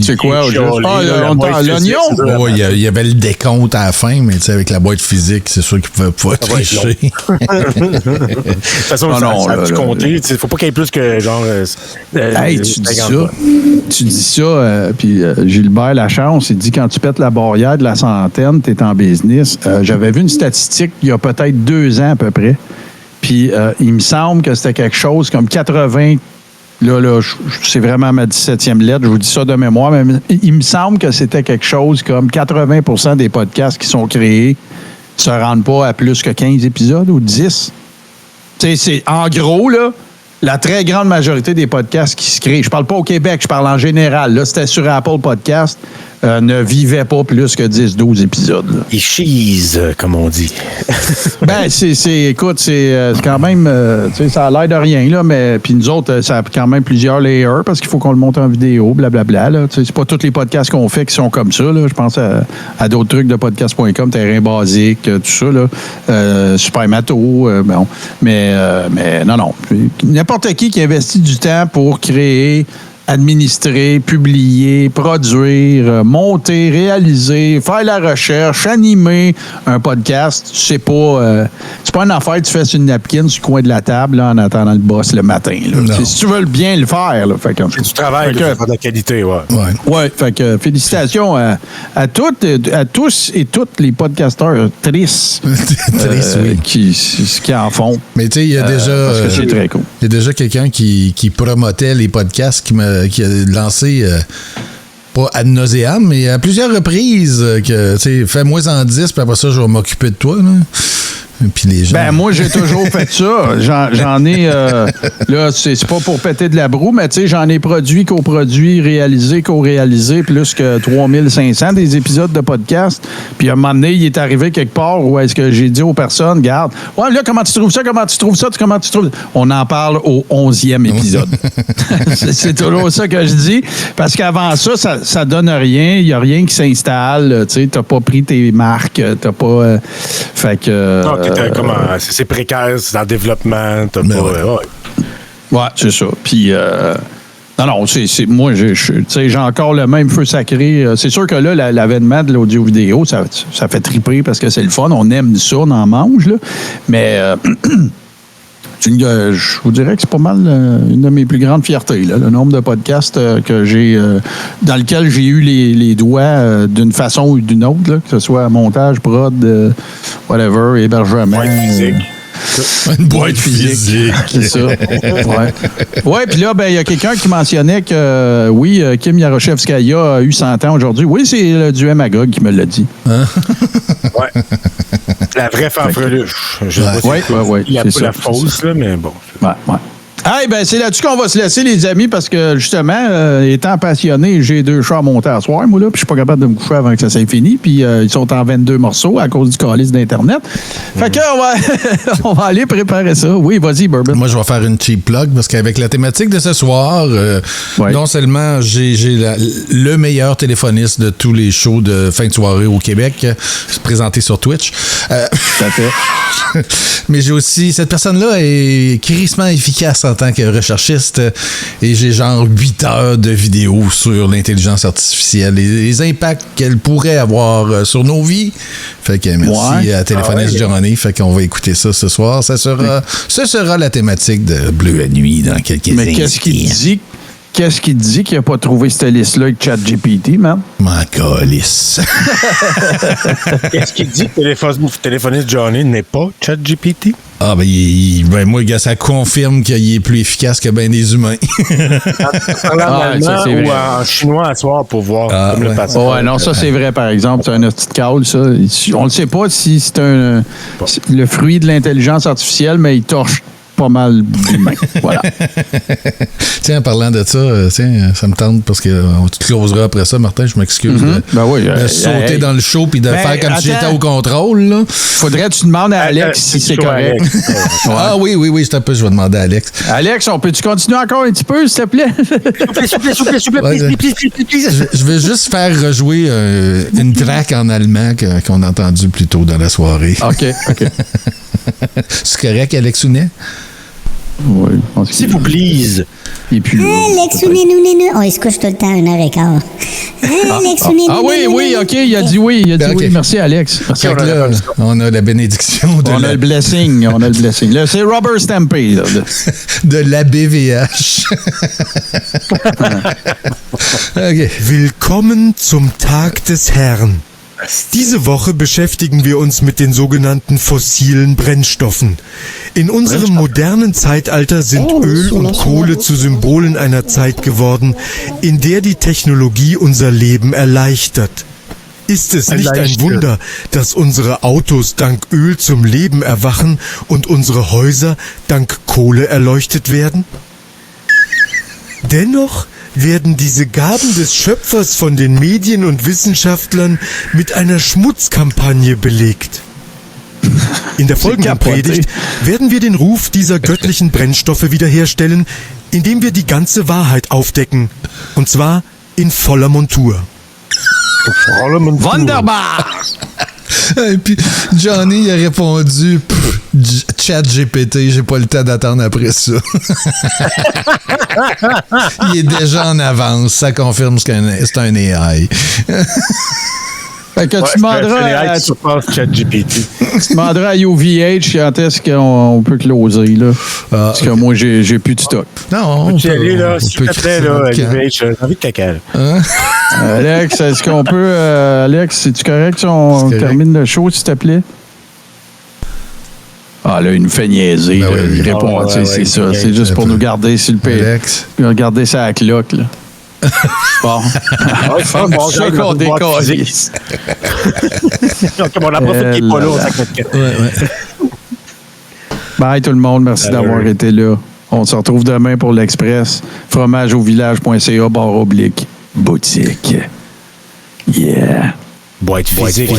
C'est quoi? L'oignon? Oui, il y avait le décompte à la fin, mais tu sais, avec la boîte physique, c'est sûr qu'il pouvait pas tricher. De toute façon, ça a dû compter. Il faut pas qu'il y ait plus que, genre... Hey, tu dis ça, puis Gilbert Lachance, il dit quand tu pètes la barrière de la centaine, t'es en business. J'avais vu une statistique il y a peut-être 2 ans à peu près. Puis il me semble que c'était quelque chose comme 80. Là, c'est vraiment ma 17e lettre. Je vous dis ça de mémoire, mais il me semble que c'était quelque chose comme 80% des podcasts qui sont créés ne se rendent pas à plus que 15 épisodes ou 10. En gros, là, la très grande majorité des podcasts qui se créent, je parle pas au Québec, je parle en général, là, c'était sur Apple Podcast, ne vivaient pas plus que 10-12 épisodes. Là. Ils cheese, comme on dit. Ben, écoute, c'est quand même, ça a l'air de rien, là, mais puis nous autres, ça a quand même plusieurs layers parce qu'il faut qu'on le monte en vidéo, blablabla, là. C'est pas tous les podcasts qu'on fait qui sont comme ça, là. Je pense à d'autres trucs de podcast.com, Terrain Basique, tout ça, là. Super Mato, bon. Mais non. N'importe qui investit du temps pour créer, administrer, publier, produire, monter, réaliser, faire la recherche, animer un podcast. C'est pas une affaire que tu fais sur une napkin sur le coin de la table là, en attendant le boss le matin. Là. Si tu veux bien le faire. Là, fait c'est du travail, de la qualité, ouais. Ouais, fait que félicitations à tous et toutes les podcasteurs tristes qui en font. Mais tu sais, il y a déjà... parce que c'est très cool. Il y a déjà quelqu'un qui promotait les podcasts qui a lancé, pas ad nauseam, mais à plusieurs reprises, que, tu sais, fais-moi en 10, puis après ça, je vais m'occuper de toi, là. Puis les gens... Ben, moi, j'ai toujours fait ça. J'en ai... là, c'est pas pour péter de la broue, mais tu sais, j'en ai produit, coproduit, réalisé, co-réalisé, plus que 3500 des épisodes de podcast. Puis à un moment donné, il est arrivé quelque part où est-ce que j'ai dit aux personnes, regarde, ouais, là, comment tu trouves ça? On en parle au 11e épisode. C'est toujours ça que je dis. Parce qu'avant ça donne rien. Il n'y a rien qui s'installe. Tu sais, t'as pas pris tes marques. T'as pas... fait que... c'est précaire, c'est en développement. Ouais, c'est ça. Puis, non, moi, j'ai encore le même feu sacré. C'est sûr que là, l'avènement de l'audio-vidéo, ça fait triper parce que c'est le fun. On aime ça, on en mange, là. Mais je vous dirais que c'est pas mal une de mes plus grandes fiertés, là, le nombre de podcasts que j'ai dans lequel j'ai eu les doigts d'une façon ou d'une autre, là, que ce soit montage, prod, whatever, hébergement. Une boîte physique. C'est ça. Ouais, puis là, ben il y a quelqu'un qui mentionnait que, Kim Yaroshevskaya a eu 100 ans aujourd'hui. Oui, c'est du Magog qui me l'a dit. Hein? Ouais. La vraie fanfreluche. Oui. Il a pas la fausse, là, mais bon. Ouais. Hey, ben c'est là-dessus qu'on va se laisser, les amis, parce que, justement, étant passionné, j'ai 2 chats à monter à soir, moi, là, puis je suis pas capable de me coucher avant que ça s'est fini, puis ils sont en 22 morceaux à cause du calice d'Internet. Fait que, on va aller préparer ça. Oui, vas-y, Bourbon. Moi, je vais faire une cheap plug, parce qu'avec la thématique de ce soir, non seulement j'ai le meilleur téléphoniste de tous les shows de fin de soirée au Québec, présenté sur Twitch. Tout à fait. Mais j'ai aussi, cette personne-là est crissement efficace en tant que recherchiste et j'ai genre 8 heures de vidéos sur l'intelligence artificielle et les impacts qu'elle pourrait avoir sur nos vies. Fait que merci à Téléphoniste Johnny. Fait qu'on va écouter ça ce soir. Ce sera la thématique de Bleu à nuit dans quelques instants. Mais qu'est-ce qu'il dit qu'il n'a pas trouvé cette liste-là avec ChatGPT, man? Ma calice. Qu'est-ce qu'il dit que Téléphoniste Johnny n'est pas ChatGPT? Ah, moi, gars, ça confirme qu'il est plus efficace que bien des humains. En allemand ou en chinois à soir pour voir le passage. Ouais, non, ça, c'est vrai, par exemple. C'est un petit câble, ça. On ne sait pas si c'est le fruit de l'intelligence artificielle, mais il torche pas mal d'humains. Voilà. Tiens, en parlant de ça, ça me tente parce qu'on te closera après ça, Martin, je m'excuse de sauter dans le show puis de faire comme si j'étais au contrôle. Là. Faudrait que tu demandes à Alex si c'est correct. Ah oui, je vais demander à Alex. Alex, on peut-tu continuer encore un petit peu, s'il te plaît? S'il vous plaît. Je vais juste faire rejouer une track en allemand qu'on a entendue plus tôt dans la soirée. OK. C'est correct, Alex Ounet? Oui. S'il vous plaît. Et puis, Alex Ounet, nous. Il se couche tout le temps 1h15. Alex Ounet, oui, OK, il a dit oui. Oui. Merci, Alex. Merci. Là, on a la bénédiction. On a le blessing. Là, c'est Robert Stampé. De la BVH. Okay. Willkommen zum Tag des Herrn. Diese Woche beschäftigen wir uns mit den sogenannten fossilen Brennstoffen. In unserem modernen Zeitalter sind Öl und Kohle zu Symbolen einer Zeit geworden, in der die Technologie unser Leben erleichtert. Ist es nicht ein Wunder, dass unsere Autos dank Öl zum Leben erwachen und unsere Häuser dank Kohle erleuchtet werden? Dennoch werden diese Gaben des Schöpfers von den Medien und Wissenschaftlern mit einer Schmutzkampagne belegt. In der folgenden Predigt werden wir den Ruf dieser göttlichen Brennstoffe wiederherstellen, indem wir die ganze Wahrheit aufdecken. Und zwar in voller Montur. Wunderbar! Et puis Johnny il a répondu Chat GPT, j'ai pas le temps d'attendre après ça. Il est déjà en avance, ça confirme que c'est un AI. Fait que tu demanderas à UVH quand est-ce qu'on peut closer, là. Parce que moi, j'ai plus de stock. Non, on peut y aller, là. S'il te plaît, là, UVH, j'ai envie de caca, là. Alex, est-ce qu'on peut... Alex, c'est-tu correct si on termine le show, s'il te plaît? Ah, là, il nous fait niaiser. Ben là. oui, Il répond, c'est ça. C'est juste pour nous garder sur le pays. Alex. Regarder ça à la cloque, là. Bon. Comme ça qu'on décalisse. Comme on a pas fait qu'il est pas là, on s'accorde. Bye tout le monde, merci d'avoir été là. On se retrouve demain pour l'Express. fromageauvillage.ca/boutique. Yeah. Boîte physique.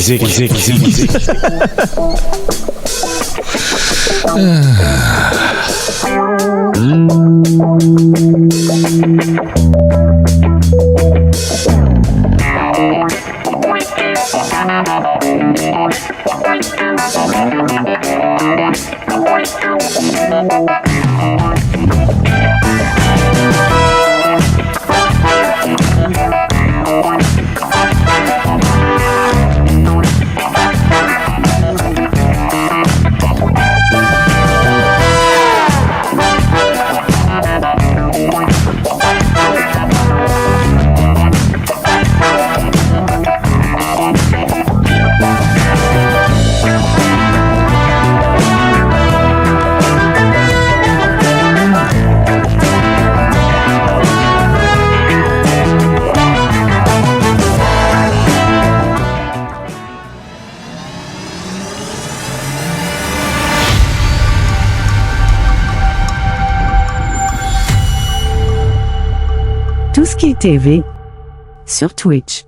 Tout ce qui est TV sur Twitch.